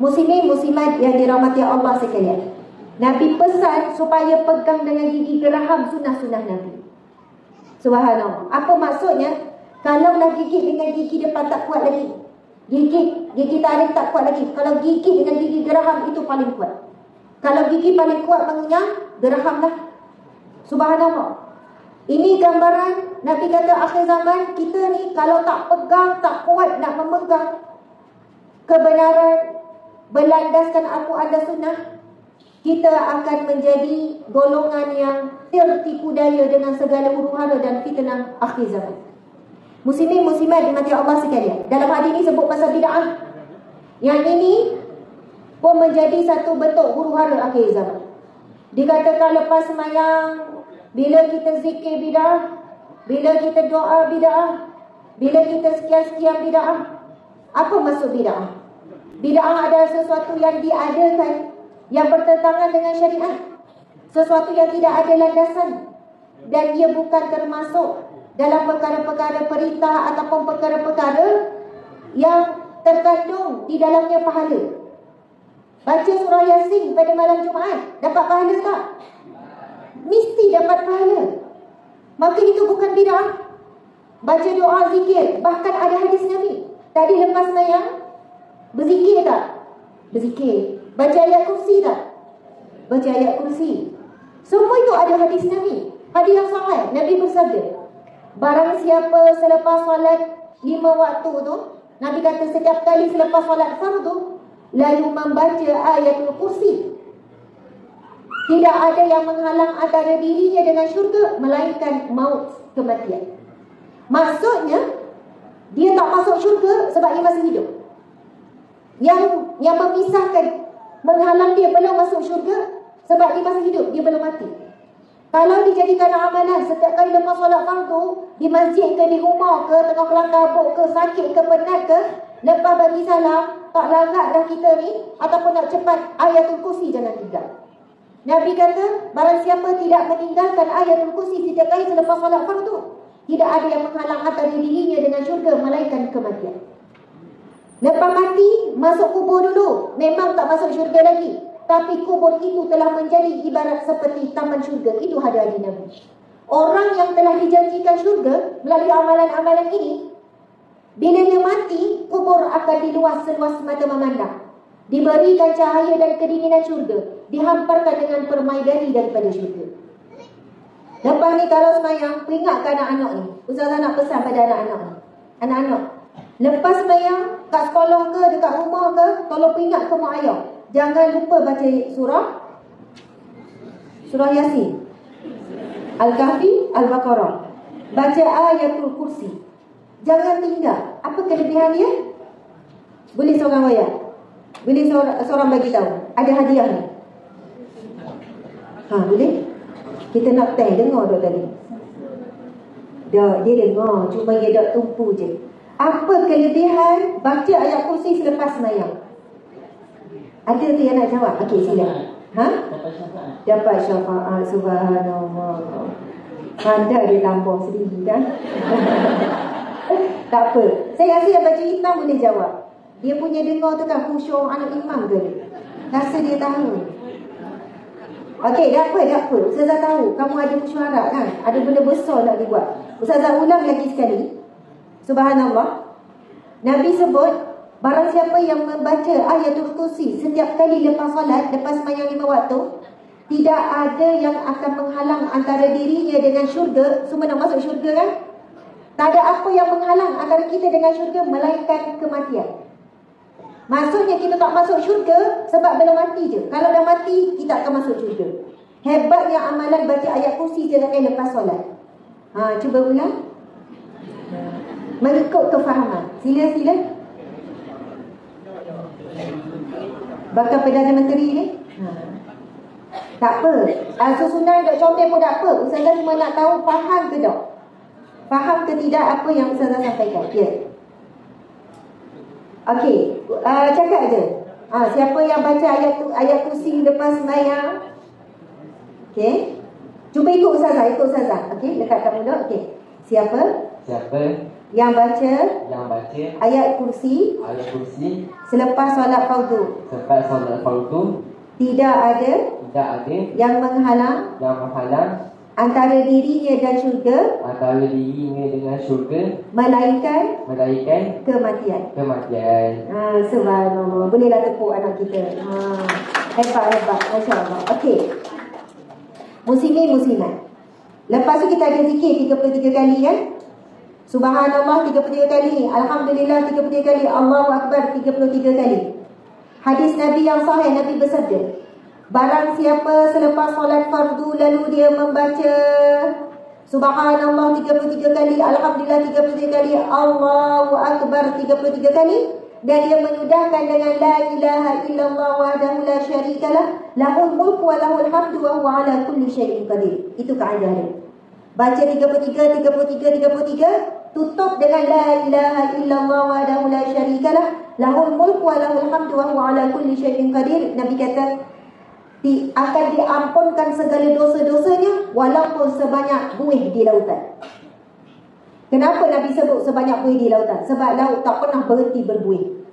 Muslimin muslimat yang dirahmati Allah sekalian, Nabi pesan supaya pegang dengan gigi geraham sunnah-sunnah Nabi. Subhanallah. Apa maksudnya? Kalaulah gigit dengan gigi depan tak kuat lagi, gigi taring tak kuat lagi, kalau gigit dengan gigi geraham itu paling kuat. Kalau gigi paling kuat mengunyah, gerahamlah. Subhanallah. Ini gambaran Nabi kata akhir zaman kita ni, kalau tak pegang, tak kuat nak memegang kebenaran berlandaskan Al-Quran dan Sunnah, kita akan menjadi golongan yang tertipu daya dengan segala huru-hara dan fitnah akhir zaman. Muslimin muslimat dimati Allah sekalian, dalam hadis ini sebut pasal bid'ah. Yang ini pun menjadi satu bentuk huru-hara akhir zaman. Dikatakan lepas sembahyang, bila kita zikir bid'ah, bila kita doa bid'ah, bila kita sekian-sekian bid'ah. Apa maksud bid'ah? Bid'ah adalah sesuatu yang diadakan, yang bertentangan dengan syariat, sesuatu yang tidak ada landasan, dan ia bukan termasuk dalam perkara-perkara perintah ataupun perkara-perkara yang terkandung di dalamnya pahala. Baca surah Yasin pada malam Jumaat, dapat pahala tak? Mesti dapat pahala. Maka itu bukan bid'ah. Baca doa, zikir, bahkan ada hadis Nabi. Tadi lepas sembahyang, berzikir tak? Berzikir. Baca ayat kursi tak? Baca ayat kursi. Semua itu ada hadis Nabi. Hadis yang sahih. Nabi bersabda, barang siapa selepas solat 5 waktu tu, Nabi kata setiap kali selepas solat fardu, lalu membaca ayatul kursi, tidak ada yang menghalang antara dirinya dengan syurga melainkan maut, kematian. Maksudnya dia tak masuk syurga sebab dia masih hidup. Yang memisahkan, menghalang dia belum masuk syurga sebab dia masih hidup, dia belum mati. Kalau dijadikan amalan setiap kali lepas solat fardu, di masjid ke, di rumah ke, tengah kelang kabut ke, sakit ke, penat ke, lepas bagi salam, tak larat dah kita ni, ataupun nak cepat, ayatul kursi jangan tinggal. Nabi kata, barang siapa tidak meninggalkan ayatul kursi setiap kali selepas solat fardu, tidak ada yang menghalang antara dirinya dengan syurga melainkan kematian. Lepas mati, masuk kubur dulu. Memang tak masuk syurga lagi, tapi kubur itu telah menjadi ibarat seperti taman syurga. Itu hadis Nabi. Orang yang telah dijanjikan syurga melalui amalan-amalan ini, bila dia mati, kubur akan diluas seluas mata memandang, diberikan cahaya dan kedinginan syurga, dihamparkan dengan permaidani daripada syurga. Lepas ni kalau sembahyang, peringatkan anak-anak ni. Ustazah nak pesan pada anak-anak ni. Anak-anak, lepas sembahyang, kat sekolah ke, dekat rumah ke, tolong peringat ke mak ayah, jangan lupa baca surah Yasin, Al-Kahfi, Al-Baqarah, baca ayatul kursi. Jangan tinggal. Apa kelebihan dia? Boleh seorang bayar, boleh seorang bagi tahu. Ada hadiah ni. Boleh? Kita nak test, dengar dah tadi. Dia dengar, cuma dia tak tumpu je. Apa kelebihan baca ayat kursi selepas sembahyang? Ada tu yang nak jawab? Okey, sila. Ha? Dapat syafaat. Subhanallah. Pandai dia tambah sendiri kan. Tak apa. Saya rasa yang baju hitam boleh jawab. Dia punya dengar tu kan khusyuk anak imam ke dia? Rasa dia tahu. Okey, dah apa. Ustazah tahu kamu ada mesyuarat kan? Ada benda besar nak dibuat. Ustazah ulang lagi sekali. Subhanallah. Nabi sebut, barang siapa yang membaca ayatul kursi setiap kali lepas solat, lepas sembahyang 5 waktu, tidak ada yang akan menghalang antara dirinya dengan syurga. Semua nak masuk syurga kan? Tak ada apa yang menghalang antara kita dengan syurga melainkan kematian. Maksudnya kita tak masuk syurga sebab belum mati je. Kalau dah mati, kita akan masuk syurga. Hebatnya amalan baca ayat kursi setiap kali lepas solat. Cuba ulang. Mengikut kefahaman. Sila. Bakal Perdana Menteri ni. Tak apa. Susunan Dok Comel pun tak apa. Ustazah cuma nak tahu faham ke tak? Faham ke tidak apa yang Ustazah sampaikan? Ya. Okey. Cakap je. Siapa yang baca ayat kursi lepas sembahyang? Okey. Cuba ikut Ustazah. Okey. Dekat kamu dok. Okey. Siapa yang baca ayat kursi selepas solat fardu tidak ada yang menghalang antara dirinya dan syurga melainkan kematian. Subhanallah. Bolehlah tepuk anak kita. Hebat. Masya-Allah. Okey. Muslimin muslimat. Lepas tu kita ada zikir 33 kali kan? Subhanallah 33 kali, Alhamdulillah 33 kali, Allahu Akbar 33 kali. Hadis Nabi yang sahih, Nabi bersabda, barang siapa selepas solat fardu lalu dia membaca Subhanallah 33 kali, Alhamdulillah 33 kali, Allahu Akbar 33 kali, dan dia menyudahkan dengan la ilaha illallah wahdahu la syarikalah, lahul mulku wa lahul hamdu wa huwa ala kulli syai'in qadir. Itu kaedah dia. Baca 33, tutup dengan la ilaha illallah wahdahu la syarikalah, lahul mulku wa lahul hamdu wa huwa ala kulli syai'in qadir. Nabi kata akan diampunkan segala dosa-dosanya walaupun sebanyak buih di lautan. Kenapa Nabi sebut sebanyak buih di lautan? Sebab laut tak pernah berhenti berbuih,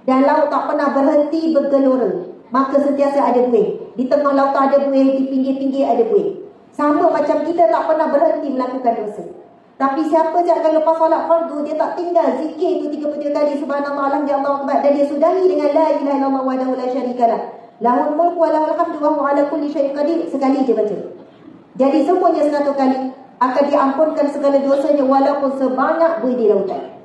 dan laut tak pernah berhenti bergelora. Maka sentiasa ada buih. Di tengah lautan ada buih, di pinggir-pinggir ada buih. Sama macam kita tak pernah berhenti melakukan dosa. Tapi siapa je akan lepas solat fardu, dia tak tinggal zikir itu 33 kali subhanallah alhamdulillah akbar, dan dia sudahi dengan la ilaha illallah wahdahu la syarikalah, lahul mulku wa lahul hamdu wa huwa ala kulli syai'in qadir. Sekali je baca. Jadi semuanya 100 kali akan diampunkan segala dosanya walaupun sebanyak buih di lautan.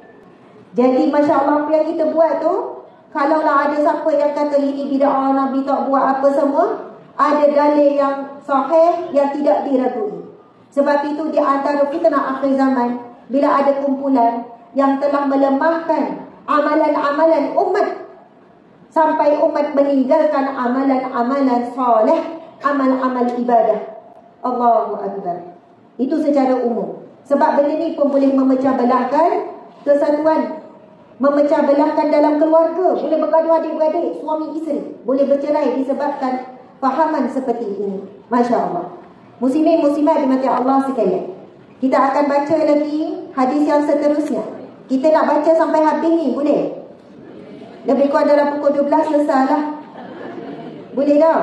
Jadi masya-Allah apa yang kita buat tu, kalaulah ada siapa yang kata ini bid'ah, Nabi tak buat apa semua, ada dalil yang sahih yang tidak diragui. Sebab itu di antara fitnah akhir zaman, bila ada kumpulan yang telah melemahkan amalan-amalan umat sampai umat meninggalkan amalan-amalan soleh, amal-amal ibadah. Allahu Akbar. Itu secara umum. Sebab benda ni pun boleh memecah belahkan kesatuan, memecah belahkan dalam keluarga, boleh bergaduh adik-beradik, suami isteri, boleh bercerai disebabkan fahaman seperti ini. Masya Allah. Muslimin muslimat dimati Allah sekalian, kita akan baca lagi hadis yang seterusnya. Kita nak baca sampai habis ni, boleh? Lebih kurang dalam pukul 12 selesai lah. Boleh tak?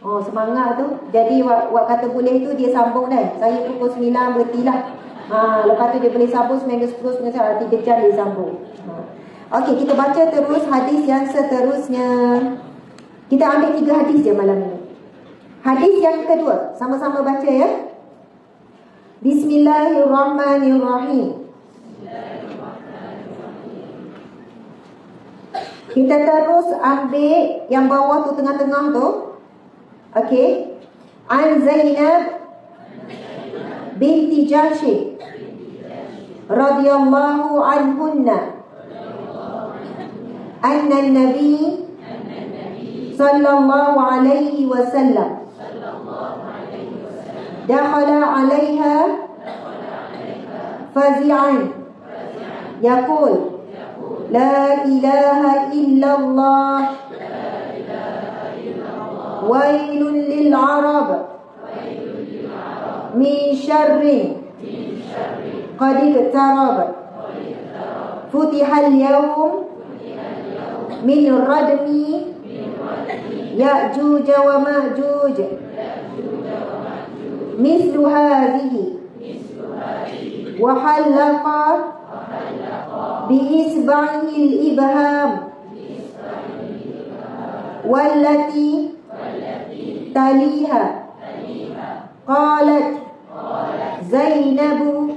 Oh, semangat tu. Jadi wak kata boleh tu dia sambung dah. Saya pukul 9 berhentilah. Lepas tu dia boleh sambung 9:10, 3 jam dia sambung. Okey, kita baca terus hadis yang seterusnya. Kita ambil 3 hadis je malam ini. Hadis yang kedua, sama-sama baca ya. Bismillahirrahmanirrahim. Kita terus ambil yang bawah tu, tengah-tengah tu. Okey. An Zainab binti Jahsh radhiyallahu anhunna anna an-nabi sallallahu alaihi wasallam dakhala 'alaiha fazi'an yaqul la ilaha illallah Wailul lil Arab min syarrin qad iqtarab. Futihal yawm min radmi Ya'juj wa Ma'juj mislu hadhihi wa halaqa bi isba'il ibham wallati taliha qalat Zainabu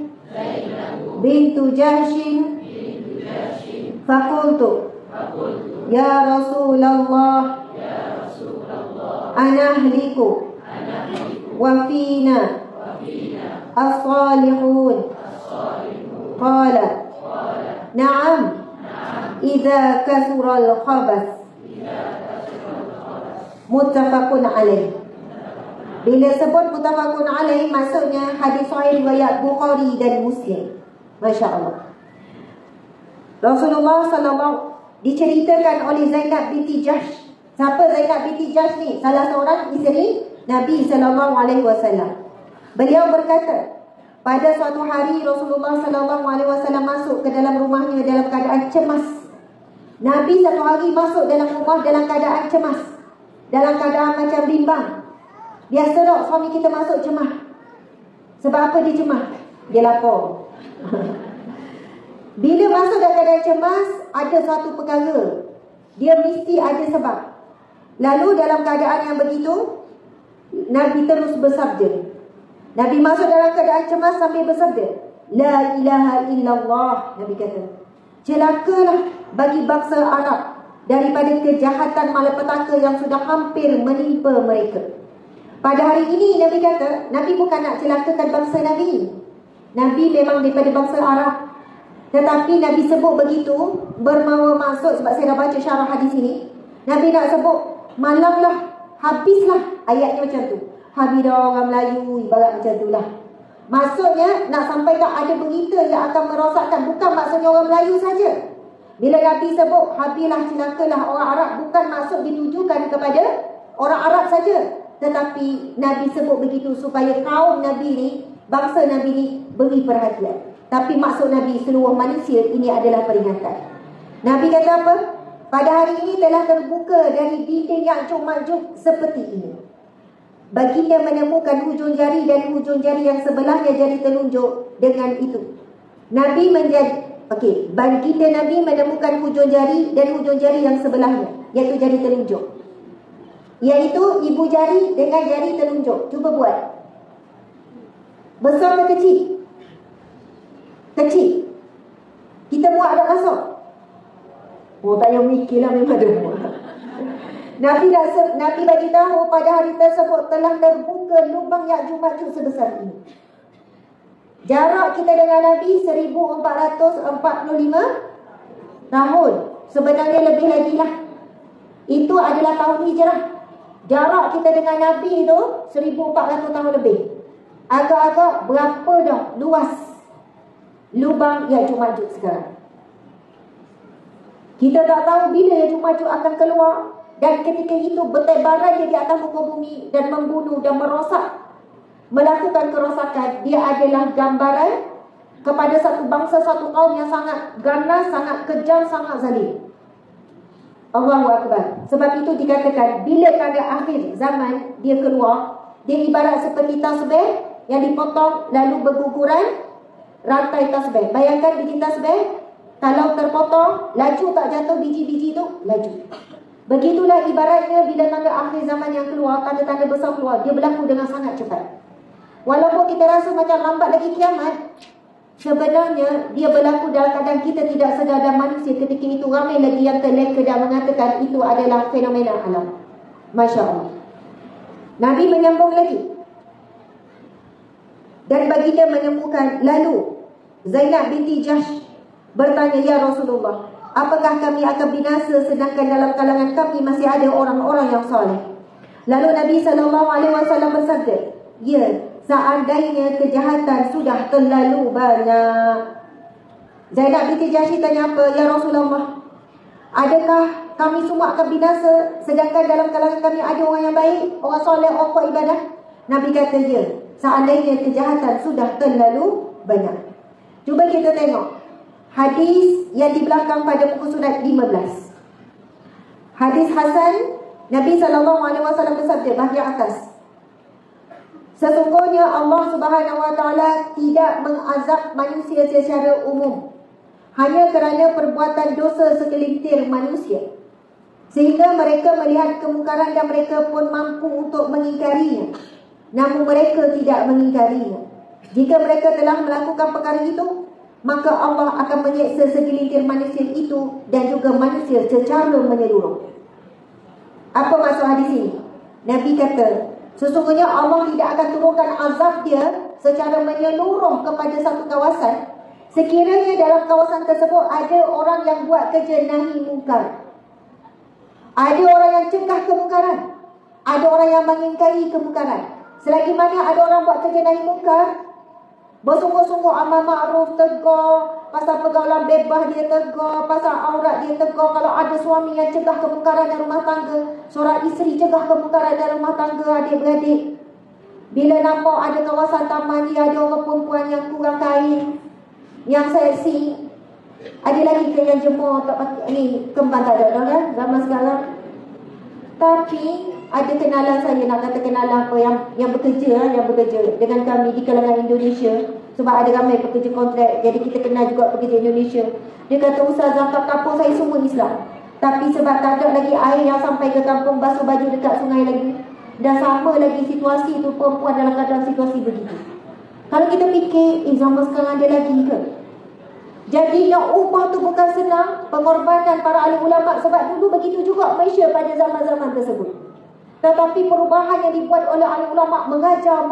bintu Jahshin faqultu ya Rasulullah anahliku wa fina as-salihun. Qala na'am idza kasura al-khabath. Muttafaqun alaih. Bila sebut muttafaqun alaih, maksudnya hadis sahih riwayat Bukhari dan Muslim. Masya Allah. Rasulullah sallallahu diceritakan oleh Zainab binti Jahsh. Siapa Zainab binti Jahsh ni? Salah seorang isteri Nabi sallallahu alaihi wasallam. Beliau berkata, pada suatu hari Rasulullah sallallahu alaihi wasallam masuk ke dalam rumahnya dalam keadaan cemas. Nabi satu hari masuk dalam rumah dalam keadaan cemas, dalam keadaan macam bimbang. Biasa tak suami kita masuk cemas. Sebab apa dia cemas? Dia lapar. Bila masuk dalam keadaan cemas, ada satu perkara, dia mesti ada sebab. Lalu dalam keadaan yang begitu, Nabi terus bersabda. Nabi masuk dalam keadaan cemas sambil bersabda, La ilaha illallah. Nabi kata, celakalah bagi bangsa Arab daripada kejahatan malapetaka yang sudah hampir menimpa mereka. Pada hari ini Nabi kata, Nabi bukan nak celakakan bangsa Nabi. Nabi memang daripada bangsa Arab. Tetapi Nabi sebut begitu bermawa maksud, sebab saya dah baca syarah hadis ini. Nabi nak sebut malanglah, habislah. Ayatnya macam tu. Habis dah orang Melayu, ibarat macam tu lah. Maksudnya nak sampaikan ada berita yang akan merosakkan. Bukan maksudnya orang Melayu saja. Bila Nabi sebut habislah, celakalah orang Arab, bukan maksud ditujukan kepada orang Arab saja. Tetapi Nabi sebut begitu supaya kaum Nabi ni, bangsa Nabi ni beri perhatian. Tapi maksud Nabi seluruh manusia, ini adalah peringatan. Nabi kata apa? Pada hari ini telah terbuka dari dinding yang Ya'juj seperti ini. Baginda menemukan hujung jari dan hujung jari yang sebelahnya jari telunjuk dengan itu. Nabi baginda Nabi menemukan hujung jari dan hujung jari yang sebelahnya, iaitu jari telunjuk. Iaitu ibu jari dengan jari telunjuk. Cuba buat. Besar ke kecil? Kecil. Kita buat ada masuk. Oh, tak payah mikirlah, memang ada buat. Nabi bagi tahu pada hari tersebut telah terbuka lubang Ya'juj Ma'juj sebesar ini. Jarak kita dengan Nabi 1445 tahun. Sebenarnya lebih lagi lah. Itu adalah tahun hijrah. Jarak kita dengan Nabi itu 1400 tahun lebih. Agak-agak berapa dah luas lubang Ya'juj Ma'juj sekarang. Kita tak tahu bila Ya'juj Ma'juj akan keluar. Dan ketika itu bertebaran dia di atas muka bumi dan membunuh dan merosak, melakukan kerosakan. Dia adalah gambaran kepada satu bangsa, satu kaum yang sangat ganas, sangat kejam, sangat zalim. Allahu Akbar. Sebab itu dikatakan bila pada akhir zaman dia keluar, dia ibarat seperti tasbih yang dipotong lalu berguguran rantai tasbih. Bayangkan biji tasbih, kalau terpotong, laju tak jatuh biji-biji itu, laju. Begitulah ibaratnya bila tanda akhir zaman yang keluar, tanda-tanda besar keluar, dia berlaku dengan sangat cepat. Walaupun kita rasa macam lambat lagi kiamat, sebenarnya dia berlaku dalam keadaan kita tidak sedar, dan manusia ketika itu ramai lagi yang terleka dan mengatakan itu adalah fenomena alam. Masya Allah. Nabi menyambung lagi. Dan baginda menemukan, lalu Zainab binti Jahsh bertanya, Ya Rasulullah, apakah kami akan binasa sedangkan dalam kalangan kami masih ada orang-orang yang soleh? Lalu Nabi SAW bersabda, ya, seandainya kejahatan sudah terlalu banyak. Zainab binti Jahsh tanya apa? Ya Rasulullah, Adakah kami semua akan binasa sedangkan dalam kalangan kami ada orang yang baik, orang soleh, orang kuat ibadah? Nabi kata ya, seandainya kejahatan sudah terlalu banyak. Cuba kita tengok hadis yang di belakang pada muka surat 15. Hadis Hasan, Nabi SAW bersabda bahagian atas, sesungguhnya Allah Subhanahu Wa Taala tidak mengazab manusia secara umum hanya kerana perbuatan dosa segelintir manusia, sehingga mereka melihat kemungkaran dan mereka pun mampu untuk mengingkarinya, namun mereka tidak mengingkarinya. Jika mereka telah melakukan perkara itu, maka Allah akan menyeksa segelintir manusia itu dan juga manusia secara menyeluruh. Apa maksud hadis ini? Nabi kata, sesungguhnya Allah tidak akan turunkan azab dia secara menyeluruh kepada satu kawasan sekiranya dalam kawasan tersebut ada orang yang buat kerja nahi mungkar, ada orang yang cegah kemungkaran, ada orang yang mengingkari kemungkaran. Selagi mana ada orang buat kerja nahi mungkar, bersungguh-sungguh amal ma'ruf, tegur, pasal pergaulan bebas dia tegur, pasal aurat dia tegur. Kalau ada suami yang cegah kemungkaran dalam rumah tangga, seorang isteri cegah kemungkaran dalam rumah tangga adik-beradik. Bila nampak ada kawasan taman dia ada orang perempuan yang kurang kain, yang seksi, ada lagi ke yang jemur tak pakai ni, kembang tak ada kan zaman sekarang. Tapi ada kenalan saya, nak kata kenalan apa, yang bekerja dengan kami di kalangan Indonesia. Sebab ada ramai pekerja kontrak, jadi kita kenal juga pekerja Indonesia. Dia kata, Ustazah, kat kampung saya semua Islam, tapi sebab tak ada lagi air yang sampai ke kampung, basuh baju dekat sungai lagi, dan sama lagi situasi tu, perempuan dalam keadaan situasi begitu. Kalau kita fikir, zaman sekarang ada lagi ke? Jadi nak ubah tu bukan senang. Pengorbanan para ahli ulama, sebab dulu begitu juga Malaysia pada zaman-zaman tersebut. Tetapi perubahan yang dibuat oleh ahli ulama, mengajar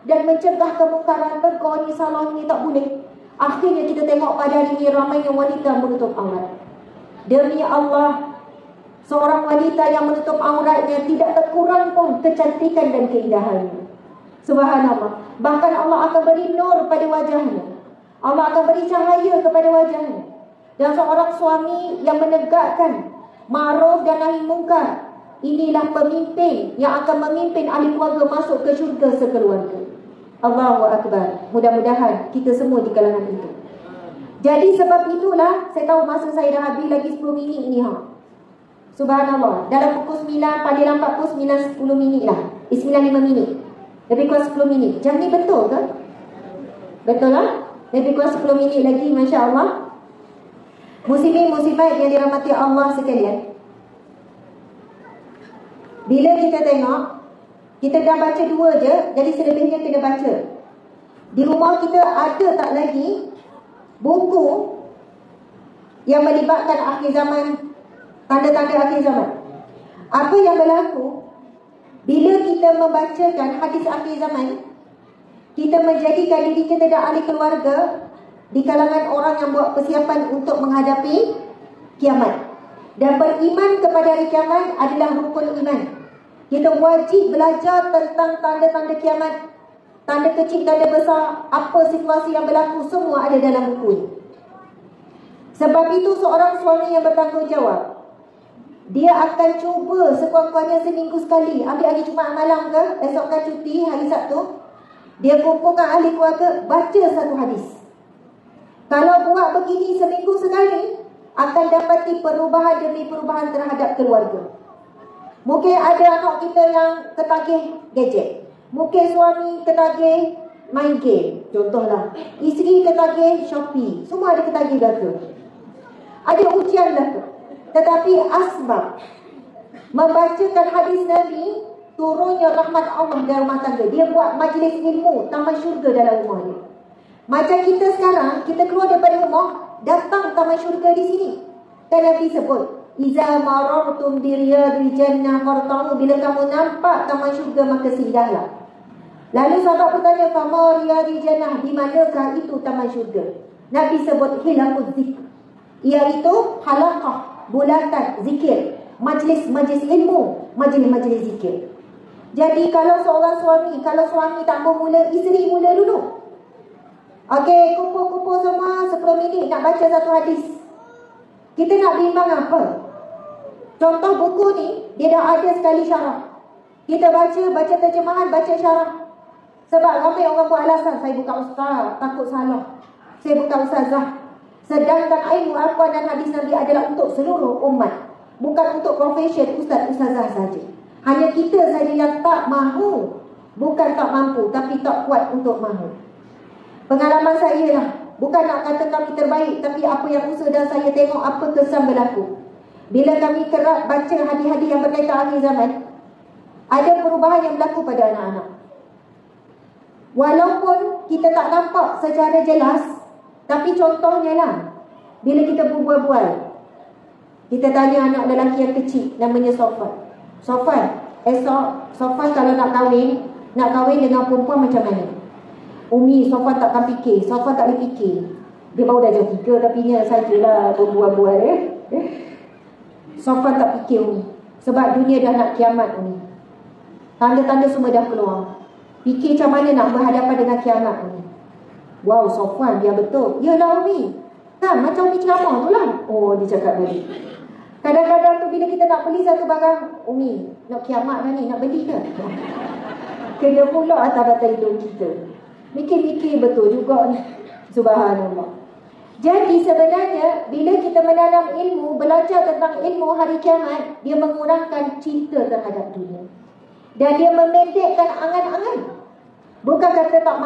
dan mencegah kemungkaran, tegur ni salah, ni tak boleh. Akhirnya kita tengok pada hari ini ramainya wanita menutup aurat. Demi Allah, seorang wanita yang menutup auratnya tidak terkurang pun kecantikan dan keindahannya. Subhanallah. Bahkan Allah akan beri nur pada wajahnya, Allah akan beri cahaya kepada wajahnya. Dan seorang suami yang menegakkan ma'ruf dan nahi mungkar, inilah pemimpin yang akan memimpin ahli keluarga masuk ke syurga sekeluarga. Allahu Akbar. Mudah-mudahan kita semua di kalangan itu. Jadi sebab itulah, saya tahu masa saya dah habis lagi 10 minit ni. Subhanallah. Dalam pukul 9, paling lambat pukul 9, 10 minit lah. 9-5 minit. Lebih kurang 10 minit. Jam ni betul ke? Betul lah? Lebih kurang 10 minit lagi, Masya Allah. Muslimin muslimat yang dirahmati Allah sekalian, bila kita tengok, kita dah baca 2 je, jadi selebihnya kena baca. Di rumah kita ada tak lagi buku yang melibatkan akhir zaman, tanda-tanda akhir zaman? Apa yang berlaku bila kita membacakan hadis akhir zaman, kita menjadikan diri kita dan ahli keluarga di kalangan orang yang buat persiapan untuk menghadapi kiamat. Dan beriman kepada hari kiamat adalah rukun iman. Kita wajib belajar tentang tanda-tanda kiamat, tanda kecil, tanda besar, apa situasi yang berlaku, semua ada dalam buku ini. Sebab itu seorang suami yang bertanggungjawab, dia akan cuba sekurang-kurangnya seminggu sekali, ambil hari Jumaat malam ke, esokkan cuti hari Sabtu, dia kumpulkan ahli keluarga, baca satu hadis. Kalau buat begini seminggu sekali, akan dapati perubahan demi perubahan terhadap keluarga. Mungkin ada anak kita yang ketagih gadget, mungkin suami ketagih main game, contohlah. Isteri ketagih Shopee, semua ada ketagih belaka, ada ujian belaka. Tetapi asbab membacakan hadis Nabi, turunnya rahmat Allah dalam rumah tangga. Dia buat majlis ilmu, taman syurga dalam rumah dia. Macam kita sekarang, kita keluar daripada rumah, datang taman syurga di sini. Kan Nabi sebut, iza marartum biriyadil jannah farta'u, bila kamu nampak taman syurga maka singgahlah. Lalu sahabat bertanya, fama riyadil jannah, di manakah itu taman syurga? Nabi sebut hilakul zikr, iaitu halaqah, bulatan zikir, majlis ilmu, majlis zikir. Jadi kalau seorang suami, kalau suami tak mau mula, isteri mula dulu. Okey, kumpul-kumpul semua 10 minit nak baca satu hadis. Kita nak bimbang apa? Contoh buku ni, dia dah ada sekali syarah. Kita baca terjemahan, baca syarah. Sebab ramai orang buat alasan, saya bukan ustaz, takut salah. Saya bukan ustazah. Sedangkan ilmu Al-Quran dan hadis Nabi adalah untuk seluruh umat, bukan untuk profesion ustaz-ustazah saja. Hanya kita saja yang tak mahu. Bukan tak mampu, tapi tak kuat untuk mahu. Pengalaman saya lah, bukan nak kata kami terbaik, tapi apa yang usaha dan saya tengok apa kesan berlaku. Bila kami kerap baca hadis-hadis yang berkaitan akhir zaman, ada perubahan yang berlaku pada anak-anak. Walaupun kita tak nampak secara jelas, tapi contohnya lah, bila kita berbual-bual, kita tanya anak lelaki yang kecil, namanya Sofan. Sofan kalau nak kahwin dengan perempuan macam mana? Umi, Sofan takkan fikir. Sofan tak boleh fikir. Dia baru dah jam 3 tapi ni sajalah berbual-bual Sofan tak fikir Umi. Sebab dunia dah nak kiamat Umi. Tanda-tanda semua dah keluar. Fikir macam mana nak berhadapan dengan kiamat Umi. Wow, Sofan dia betul. Yalah Umi. Kan macam Umi ceramah tu lah. Oh, dia cakap balik. Kadang-kadang tu bila kita nak beli satu barang, Umi, nak kiamat dah ni, nak beli ke? Kena pula atas batas hidung kita. Mikir-mikir betul juga ni. Subhanallah. Jadi sebenarnya bila kita menanam ilmu, belajar tentang ilmu hari kiamat, dia mengurangkan cinta terhadap dunia. Dan dia memendekkan angan-angan. Bukan kata tak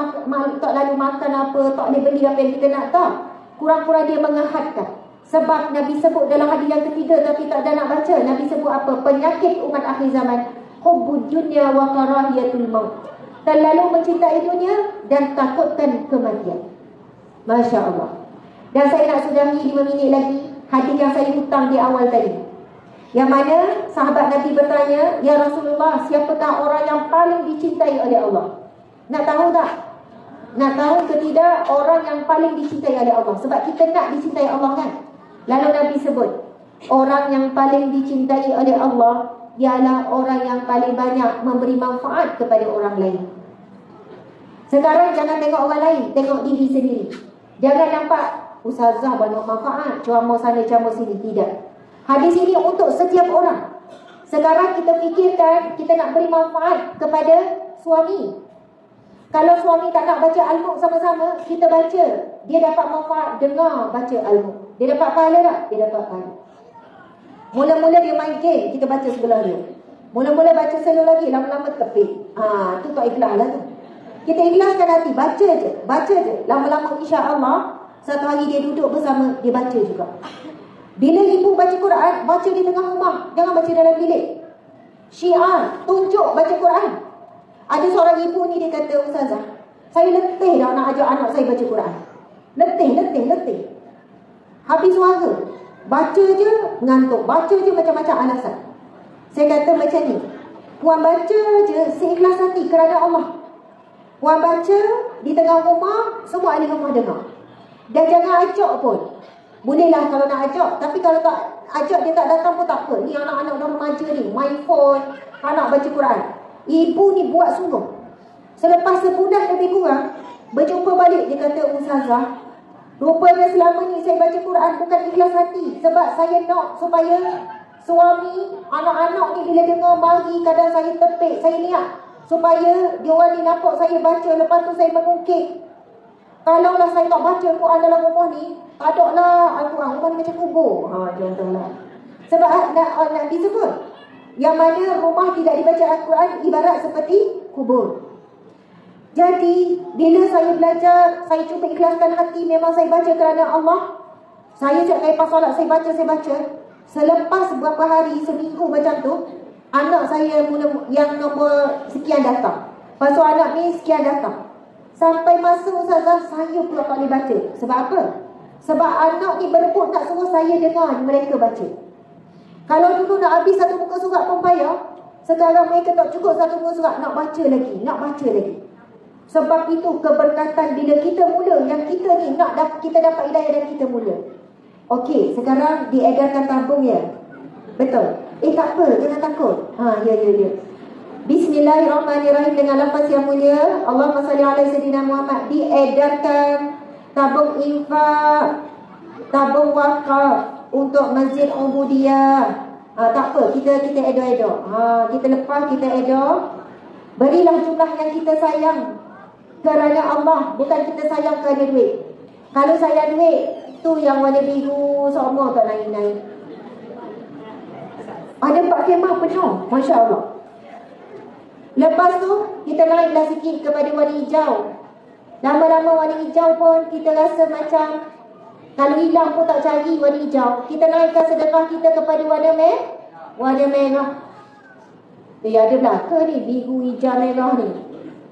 lalu makan apa, tak boleh beli apa yang kita nak, tak. Kurang-kurang dia mengahadkan. Sebab Nabi sebut dalam hadis yang ketiga, tapi tak ada nak baca. Nabi sebut apa? Penyakit umat akhir zaman. Hubbud dunya wa karahiyatul maut. Terlalu mencintai dunia dan takutkan kematian. Masya Allah. Dan saya nak sudahi 5 minit lagi hadis yang saya hutang di awal tadi. Yang mana sahabat Nabi bertanya, Ya Rasulullah, siapakah orang yang paling dicintai oleh Allah? Nak tahu tak? Nak tahu ke tidak orang yang paling dicintai oleh Allah? Sebab kita nak dicintai Allah kan? Lalu Nabi sebut, orang yang paling dicintai oleh Allah ialah orang yang paling banyak memberi manfaat kepada orang lain. Sekarang jangan tengok orang lain, tengok diri sendiri. Jangan nampak ustazah banyak manfaat, ceramah sana, ceramah sini. Tidak. Hadis ini untuk setiap orang. Sekarang kita fikirkan, kita nak beri manfaat kepada suami. Kalau suami tak nak baca Al-Mulk sama-sama, kita baca. Dia dapat manfaat dengar baca Al-Mulk. Dia dapat pahala tak? Dia dapat pahala. Mula-mula dia main game, kita baca sebelah dia. Mula-mula baca selalu lagi, lama-lama tepik. Tu tak ikhlas lah tu. Kita ikhlaskan hati, baca je. Baca je. Lama-lama insya-Allah satu hari dia duduk bersama, dia baca juga. Bila ibu baca Quran, baca di tengah rumah, jangan baca dalam bilik. Syiar, tunjuk baca Quran. Ada seorang ibu ni dia kata, Ustazah, saya letih dah nak ajak anak saya baca Quran. Letih. Habis suara, baca je ngantuk, baca je macam-macam alasan. Saya kata macam ni, puan baca je seikhlas hati kerana Allah. Puan baca di tengah rumah, semua ahli rumah dengar. Dan jangan ajak pun. Bolehlah kalau nak ajak, tapi kalau tak ajak dia tak datang pun tak apa. Ni anak-anak dah remaja ni, main phone, anak baca Quran. Ibu ni buat sungguh. Selepas sebulan lebih kurang, berjumpa balik, dia kata, Ustazah, rupanya selama ni saya baca Quran bukan ikhlas hati. Sebab saya nak supaya suami, anak-anak ni bila dengar mari, kadang saya tepik, saya niat supaya diorang ni nampak saya baca, lepas tu saya mengungkit. Kalaulah saya tak baca Quran dalam rumah ni, tak ada lah Al-Quran, rumah ni macam kubur. Contohlah. Sebab nak disebut yang mana rumah tidak dibaca Al-Quran ibarat seperti kubur. Jadi bila saya belajar, saya cuba ikhlaskan hati, memang saya baca kerana Allah. Saya setiap kali pas solat saya baca. Selepas beberapa hari, seminggu macam tu, anak saya yang nombor sekian datang. Lepas tu anak ni sekian datang. Sampai masa Ustazah, saya pula tak boleh baca. Sebab apa? Sebab anak ni berebut nak suruh saya dengar mereka baca. Kalau dulu nak habis satu muka surat pun payah, sekarang mereka tak cukup satu muka surat, nak baca lagi. Sebab itu keberkatan bila kita mula, yang kita ni kita dapat hidayah dan kita mula. Okey, sekarang diedarkan tabung ya. Betul. Tak apa, jangan takut. Ya. Bismillahirrahmanirrahim, dengan lafaz yang mulia. Allahumma salli ala sayyidina Muhammad. Diedarkan tabung infak, tabung wakaf, untuk masjid Ubudiyah. Tak apa, kita edo-edo. Kita lepas, kita edo. Berilah jumlah yang kita sayang kerana Allah, bukan kita sayang kerana duit. Kalau sayang duit, tu yang warna biru semua tak naik-naik. Ada 4 khemah penuh, Masya Allah. Lepas tu, kita naiklah sikit kepada warna hijau. Lama-lama warna hijau pun kita rasa macam kalau hilang pun tak cari warna hijau. Kita naikkan sedekah kita kepada warna merah. Ada belaka ni, biru, hijau, merah ni.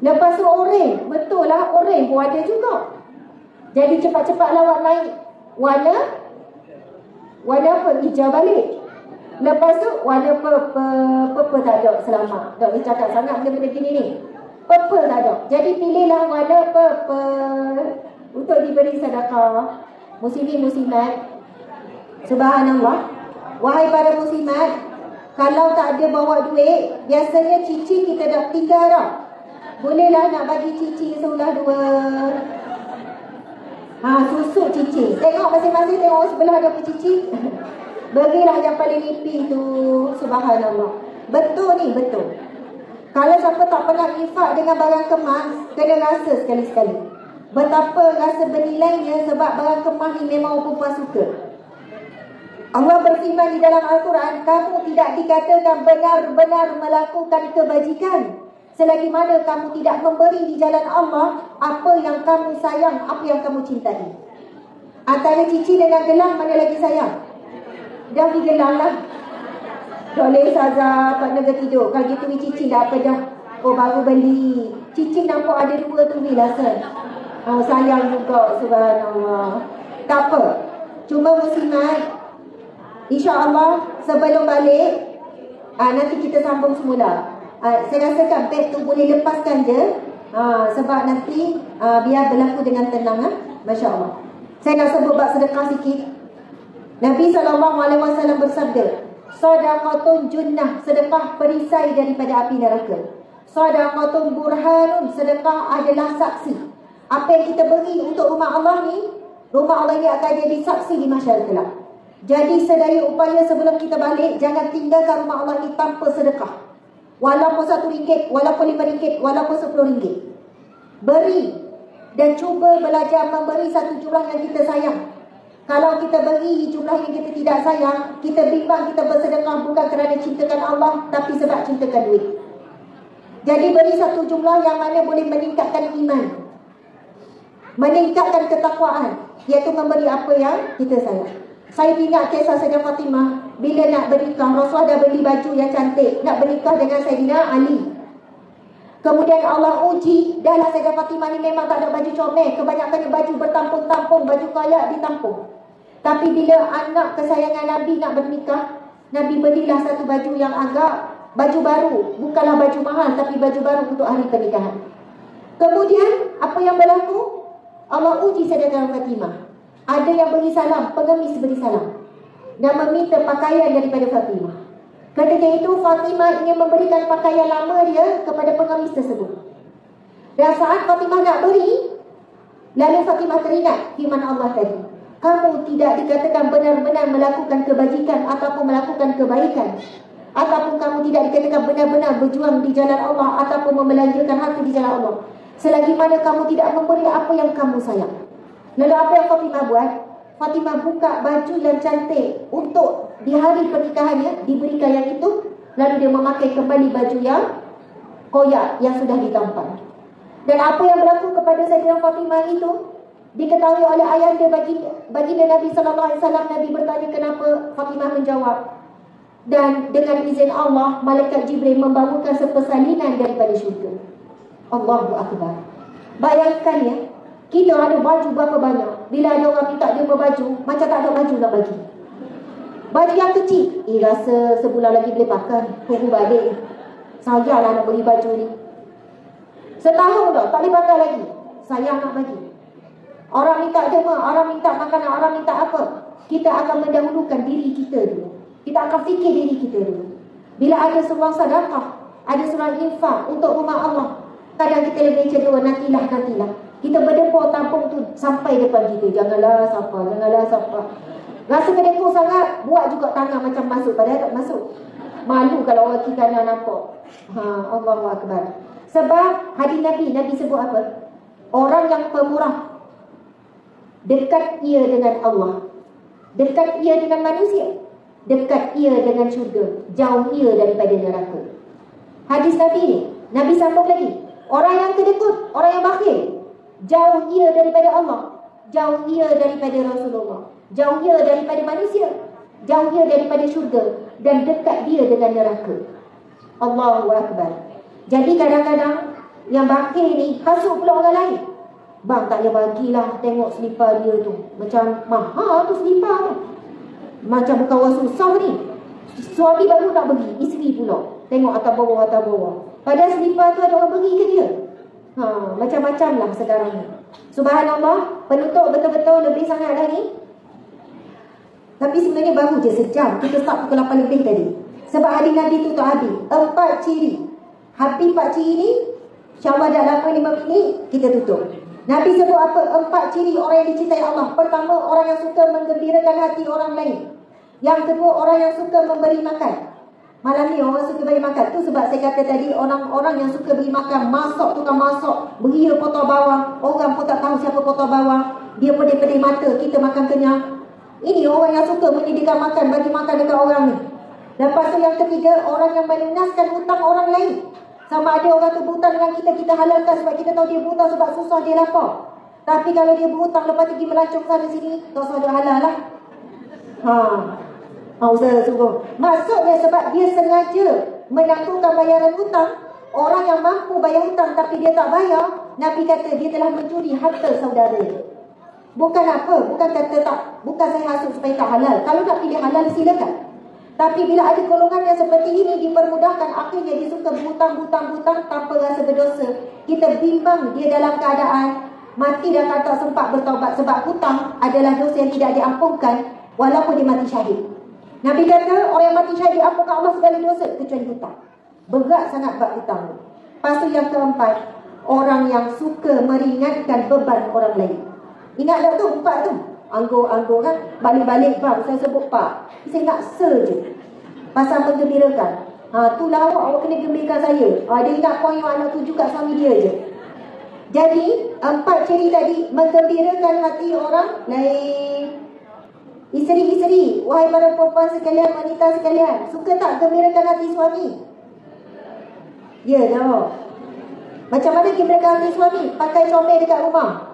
Lepas tu oranye. Betul lah, oranye pun ada juga. Jadi cepat-cepatlah awak naik warna apa? Hijau balik. Lepas tu warna purple tak ada, selamat. Tak boleh cakap sangat benda-benda gini ni. Purple tak ada. Jadi pilihlah warna purple untuk diberi sedekah. Muslimin muslimat, subhanallah. Wahai para muslimat, kalau tak ada bawa duit, biasanya cici kita dah tinggal dah. Bolehlah nak bagi cici sebelah dua. Susuk cici. Tengok masing-masing, tengok sebelah ada apa cici. Berilah yang paling nipis tu. Subhanallah. Betul ni, betul. Kalau siapa tak pernah infak dengan barang kemas, kena rasa sekali-sekali betapa rasa bernilainya, sebab barang kemas ni memang orang perempuan suka. Allah berfirman di dalam Al-Quran, kamu tidak dikatakan benar-benar melakukan kebajikan selagi mana kamu tidak memberi di jalan Allah apa yang kamu sayang, apa yang kamu cintai. Antara cici dengan gelang, mana lagi sayang? Dah pergi gelang lah. Tak boleh Saza, tak nak tidur. Kalau gitu cici dah apa dah? Oh, baru beli. Cici nampak ada 2 tu ni lah sir. Sayang juga, subhanallah. Tak apa. Cuma muslimat, InsyaAllah sebelum balik, nanti kita sambung semula. Saya rasakan beg tu boleh lepaskan je, sebab nanti biar berlaku dengan tenang. Masya Allah. Saya nak sebut bab sedekah sikit. Nabi SAW bersabda, sadaqatun junnah, sedekah perisai daripada api neraka. Sadaqatun burhanun, sedekah adalah saksi. Apa yang kita beri untuk rumah Allah ni, rumah Allah ni akan jadi saksi di mahsyar kelak. Jadi sedaya upaya sebelum kita balik, jangan tinggalkan rumah Allah ni tanpa sedekah. Walaupun RM1, walaupun RM5, walaupun RM10. Beri dan cuba belajar memberi satu jumlah yang kita sayang. Kalau kita beri jumlah yang kita tidak sayang, kita bimbang kita bersedekah bukan kerana cintakan Allah, tapi sebab cintakan duit. Jadi beri satu jumlah yang mana boleh meningkatkan iman, meningkatkan ketakwaan, iaitu memberi apa yang kita sayang. Saya ingat kisah Sayyidah Fatimah bila nak bernikah. Rasulullah dah beli baju yang cantik, nak bernikah dengan Sayyidina Ali. Kemudian Allah uji, dahlah Sayyidah Fatimah ni memang tak ada baju comel, kebanyakan baju bertampung-tampung, baju kaya ditampung. Tapi bila anak kesayangan Nabi nak bernikah, Nabi belilah satu baju yang agak baju baru, bukanlah baju mahal, tapi baju baru untuk hari pernikahan. Kemudian apa yang berlaku? Allah uji Sayyidah Fatimah. Ada yang beri salam, pengemis beri salam dan meminta pakaian daripada Fatimah. Ketika itu Fatimah ingin memberikan pakaian lama dia kepada pengemis tersebut. Dan saat Fatimah nak beri, lalu Fatimah teringat firman Allah tadi, kamu tidak dikatakan benar-benar melakukan kebajikan ataupun melakukan kebaikan, ataupun kamu tidak dikatakan benar-benar berjuang di jalan Allah ataupun membelanjakan harta di jalan Allah, selagi mana kamu tidak memberi apa yang kamu sayang. Lalu apa yang Fatimah buat? Fatimah buka baju yang cantik untuk di hari pernikahannya, diberikan yang itu. Lalu dia memakai kembali baju yang koyak yang sudah ditampal. Dan apa yang berlaku kepada Sayyidah Fatimah itu diketahui oleh ayahnya baginda Nabi SAW. Nabi bertanya kenapa, Fatimah menjawab, dan dengan izin Allah, Malaikat Jibril membawakan sepersalinan daripada syurga. Allahu Akbar. Bayangkan ya, kita ada baju berapa banyak, bila ada orang minta dia berbaju, macam tak ada baju nak bagi. Baju yang kecil, rasa sebulan lagi boleh pakai, tunggu balik. Sayanglah nak beli baju ni. Setahun dah, tak boleh pakai lagi. Sayang nak bagi. Orang minta derma, orang minta makanan, orang minta apa, kita akan mendahulukan diri kita dulu. Kita akan fikir diri kita dulu. Bila ada seruang sedekah, ada seruang infak untuk rumah Allah, kadang kita lebih cenderung nantilah. Kita berdepok tampung tu sampai depan kita. Janganlah siapa. Rasa kedekut sangat, buat juga tangan macam masuk, padahal tak masuk. Malu kalau orang kiri kanan nampak. Allahu Akbar. Sebab hadis Nabi sebut apa? Orang yang pemurah, dekat ia dengan Allah, dekat ia dengan manusia, dekat ia dengan syurga, jauh ia daripada neraka. Hadis Nabi ni, Nabi sambung lagi. Orang yang kedekut, orang yang bakhil, jauh ia daripada Allah, jauh ia daripada Rasulullah, jauh ia daripada manusia, jauh ia daripada syurga, dan dekat dia dengan neraka. Allahu Akbar. Jadi kadang-kadang yang bakhil ni hasut pula orang lain. Bang, tak payah bagilah, tengok selipar dia tu, macam mahal tu selipar tu, macam bukan orang susah ni. Suami baru nak bagi, isteri pula tengok atas bawah. Padahal selipar tu ada orang beri ke dia. Macam-macam lah sekarang ni. Subhanallah, penutup betul-betul lebih sangat dah ni. Tapi sebenarnya baru je sejam. Kita start pukul 8 lebih tadi. Sebab hadis Nabi tu tak habis. 4 ciri. Habis 4 ciri ni, insyaAllah dah 8-5 minit, kita tutup. Nabi sebut apa? 4 ciri orang yang dicintai Allah. Pertama, orang yang suka menggembirakan hati orang lain. Yang kedua, orang yang suka memberi makan. Malam ni orang suka beri makan. Tu sebab saya kata tadi, orang-orang yang suka beri makan, masak, tukang masak, beri potong bawang, orang pun tak tahu siapa potong bawang, dia pedih-pedih mata, kita makan kenyang. Ini orang yang suka menyediakan makan, bagi makan dekat orang ni. Lepas tu yang ketiga, orang yang melunaskan hutang orang lain. Sama ada orang tu berhutang dengan kita, kita halalkan sebab kita tahu dia berhutang sebab susah, dia lapar. Tapi kalau dia berhutang lepas tu pergi melacung sana sini, tak usah ada halal lah. Ustaz suruh. Maksudnya sebab dia sengaja menangguhkan bayaran hutang. Orang yang mampu bayar hutang tapi dia tak bayar, Nabi kata dia telah mencuri harta saudara. Bukan apa, bukan kata tak, bukan saya hasut supaya tak halal. Kalau nak pilih halal silakan. Tapi bila ada golongan yang seperti ini dipermudahkan, akhirnya dia suka berhutang tanpa rasa berdosa. Kita bimbang dia dalam keadaan mati dan tak sempat bertaubat. Sebab hutang adalah dosa yang tidak diampunkan walaupun dia mati syahid. Nabi kata orang yang mati syahid diampunkan Allah segala dosa kecuali hutang. Berat sangat bab hutang. Lepas tu yang keempat, orang yang suka meringankan beban orang lain. Ingat tak tu 4 tu? Anggur kan? Balik-balik bab saya sebut 4. Saya nak je pasal menggembirakan. Itulah awak kena gembirakan saya. Dia ingat poin yang nak tuju kat suami dia je. Jadi 4 ciri tadi, menggembirakan hati orang lain. Isteri-isteri, wahai para perempuan sekalian, wanita sekalian, suka tak gembirakan hati suami? Ya dah. Macam mana gembirakan hati suami? Pakai comel dekat rumah.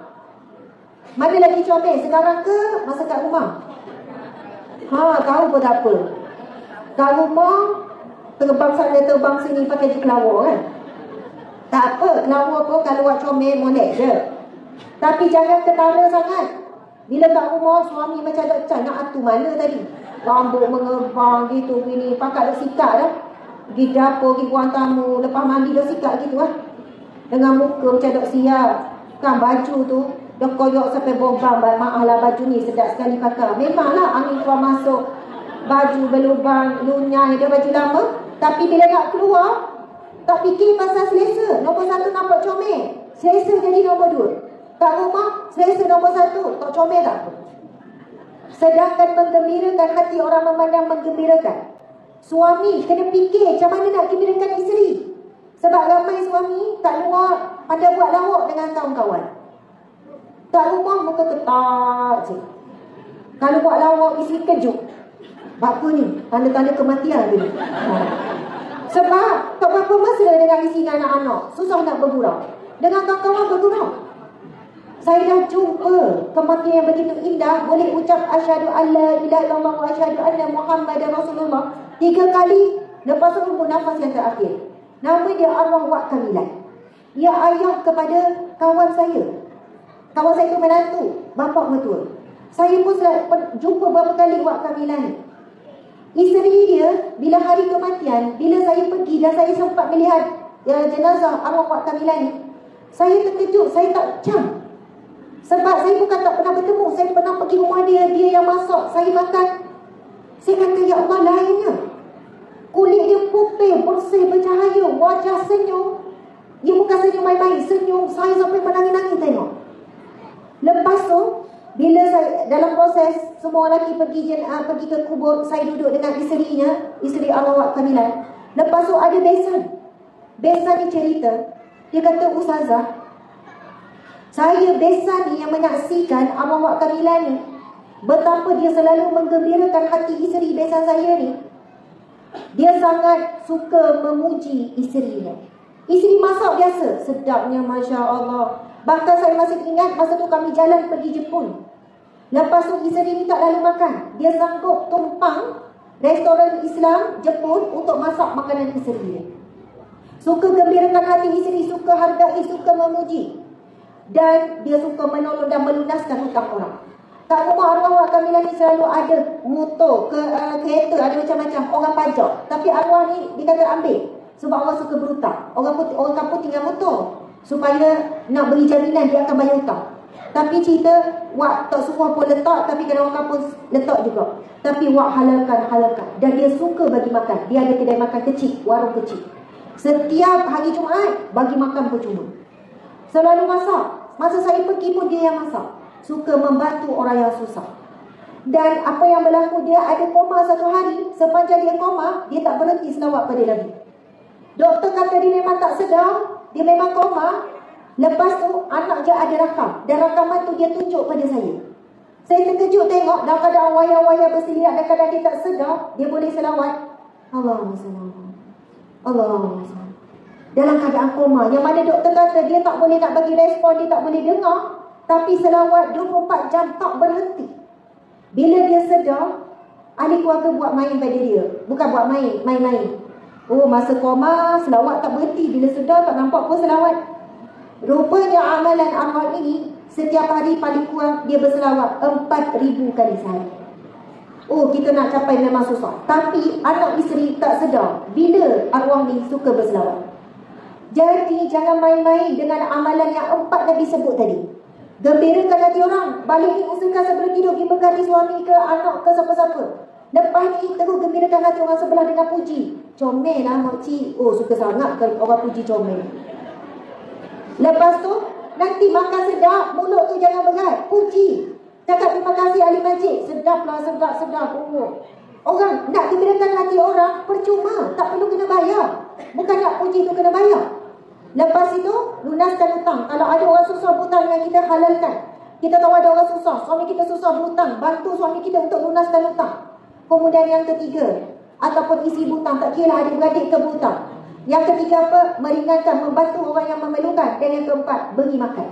Mana lagi comel? Sekarang ke masa kat rumah? Tahu pun tak apa. Kat rumah terbang sana terbang sini pakai je kelawar kan? Tak apa, kelawar pun kalau buat comel molek je. Tapi jangan ketara sangat. Bila kat rumah suami macam nak atu mana tadi? Rambut mengebang gitu gini, pakai dah sikat dah. Pergi dapur, pergi buang tamu, lepas mandi dah sikat gitu lah. Dengan muka macam dah siap. Kan baju tu dah koyok sampai bobang. Maaf lah baju ni sedap sekali pakai. Memanglah angin keluar masuk, baju berlubang, lunyai, dia baju lama. Tapi bila nak keluar, tak fikir pasal selesa. Nombor 1 nampak comel, selesa jadi nombor 2. Kat rumah, selesa nombor 1, tak comel tak apa. Sedangkan menggembirakan hati orang memandang menggembirakan. Suami kena fikir macam mana nak gembirakan isteri. Sebab ramai suami kat luar pada buat lawak dengan kawan-kawan. Kat rumah muka ketak je. Kalau buat lawak, isteri kejut. Apa ni? Tanda-tanda kematian tu. Sebab tak berapa mesra dengan isteri dan anak-anak. Susah nak bergurau. Dengan kawan-kawan bergurau. Saya dah jumpa kematian yang begitu indah. Boleh ucap asyhadu alla ilaha illallah wa asyhadu anna Muhammadar Rasulullah 3 kali. Lepas tu hembus nafas yang terakhir. Nama dia arwah Wak Kamilan. Ia ayah kepada kawan saya. Kawan saya tu menantu, bapa mertua. Saya pun jumpa berapa kali Wak Kamilan. Isteri dia bila hari kematian, bila saya pergi dan saya sempat melihat jenazah arwah Wak Kamilan ni, saya terkejut, saya tak cam. Sebab saya bukan tak pernah bertemu, saya pernah pergi rumah dia, dia yang masak, saya makan. Saya kata, ya Allah, lainnya. Kulit dia putih, bersih, bercahaya, wajah senyum. Dia bukan senyum main-main, senyum. Saya sampai menangis-nangis tengok. Lepas tu, Bila saya, dalam proses semua lelaki pergi ke kubur, saya duduk dengan isterinya, isteri arwah Wak Kamilan. Lepas tu ada besan. Besan ni cerita, dia kata, Ustazah, saya besan ni yang menyaksikan arwah Wak Kamilan ni, betapa dia selalu menggembirakan hati isteri besan saya ni. Dia sangat suka memuji isterinya. Isteri masak biasa, sedapnya, Masya Allah. Bahkan saya masih ingat masa tu kami jalan pergi Jepun. Lepas tu isteri ni tak lalu makan. Dia sanggup tumpang restoran Islam Jepun untuk masak makanan isteri dia. Suka gembirakan hati isteri, suka hargai, suka memuji. Dan dia suka menolong dan melunaskan hutang orang. Kat rumah arwah Wak Kamilan ni selalu ada motor, kereta, ada macam-macam. Orang pajak. Tapi arwah ni dia kata ambil. Sebab orang suka berhutang. Orang kampung tinggal motor. Supaya nak beri jaminan dia akan bayar hutang. Tapi cerita Wak tak semua pun letak, tapi kadang orang kampung letak juga. Tapi Wak halalkan. Dan dia suka bagi makan. Dia ada kedai makan kecil, warung kecil. Setiap hari Jumaat bagi makan percuma. Selalu masak. Masa saya pergi pun dia yang masak. Suka membantu orang yang susah. Dan apa yang berlaku, dia ada koma satu hari. Sepanjang dia koma, dia tak berhenti selawat pada Nabi. Doktor kata dia memang tak sedar, dia memang koma. Lepas tu anak je ada rakam. Dan rakaman tu dia tunjuk pada saya. Saya terkejut tengok, dalam keadaan wayar-wayar berselirat, dan kadang dia tak sedar, dia boleh selawat Allahumma salli Allahumma salli, dalam keadaan koma. Yang mana doktor kata dia tak boleh nak bagi respon, dia tak boleh dengar. Tapi selawat 24 jam tak berhenti. Bila dia sedar, ahli keluarga buat main pada dia. Bukan buat main-main. Oh, masa koma selawat tak berhenti. Bila sedar tak nampak pun selawat. Rupanya amalan arwah ini setiap hari paling kurang dia berselawat 4,000 kali sehari. Oh, kita nak capai memang susah. Tapi anak isteri tak sedar bila arwah ni suka berselawat. Jadi jangan main-main dengan amalan yang 4 Nabi sebut tadi. Gembirakan hati orang. Balik ni usahakan sebelum tidur pergi berkati suami ke anak ke siapa-siapa. Lepas ni terus gembirakan hati orang sebelah dengan puji. Comel lah makcik. Oh, suka sangat kalau orang puji comel. Lepas tu nanti makan sedap, mulut tu jangan berat, puji. Cakap terima kasih ahli masjid. Sedap. Oh. Orang nak gembirakan hati orang percuma, tak perlu kena bayar. Bukan nak puji tu kena bayar. Lepas itu lunaskan hutang. Kalau ada orang susah berhutang yang kita halalkan. Kita tahu ada orang susah, suami kita susah berhutang, bantu suami kita untuk lunaskan hutang. Kemudian yang ketiga, ataupun isi berhutang, tak kira adik-beradik ke berhutang. Yang ketiga apa? Meringankan, membantu orang yang memerlukan. Dan yang keempat, beri makan.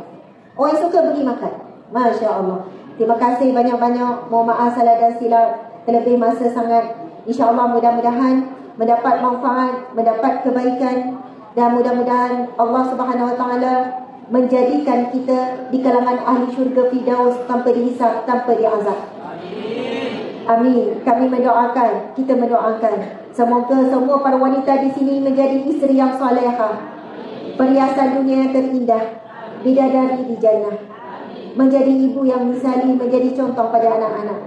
Orang yang suka beri makan. Masya Allah. Terima kasih banyak-banyak. Mohon maaf salah dan silap, terlebih masa sangat. InsyaAllah mudah-mudahan mendapat manfaat, mendapat kebaikan. Dan mudah-mudahan Allah Subhanahu Wa Taala menjadikan kita di kalangan ahli syurga Firdaus tanpa dihisab, tanpa diazab. Amin. Kami mendoakan, kita mendoakan semoga semua para wanita di sini menjadi isteri yang salehah, perhiasan dunia yang terindah, bidadari di jannah, menjadi ibu yang misali, menjadi contoh pada anak-anak,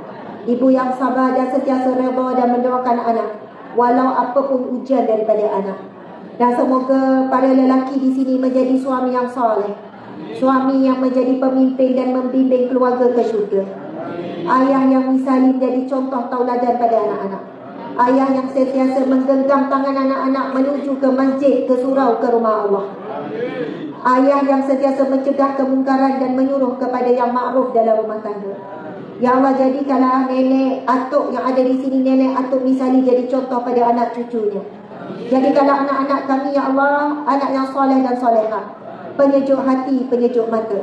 ibu yang sabar dan sentiasa redha dan mendoakan anak walau apapun ujian daripada anak. Dan semoga para lelaki di sini menjadi suami yang saleh, suami yang menjadi pemimpin dan membimbing keluarga ke syurga, ayah yang misali menjadi contoh tauladan pada anak-anak, ayah yang sentiasa menggenggam tangan anak-anak menuju ke masjid, ke surau, ke rumah Allah, ayah yang sentiasa mencegah kemungkaran dan menyuruh kepada yang ma'ruf dalam rumah tangga. Ya Allah, jadikanlah nenek atuk yang ada di sini, nenek atuk misali jadi contoh pada anak cucunya. Jadikanlah anak-anak kami, ya Allah, anak yang soleh dan solehah, penyejuk hati, penyejuk mata.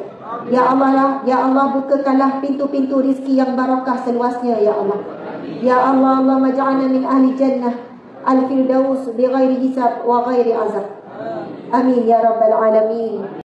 Ya Allah, ya Allah, bukakanlah pintu-pintu rizki yang barakah seluasnya, ya Allah. Ya Allah, Allah maj'alna min ahli jannah al-firdaus bighairi hisab wa ghairi azab. Amin ya rabbal alamin.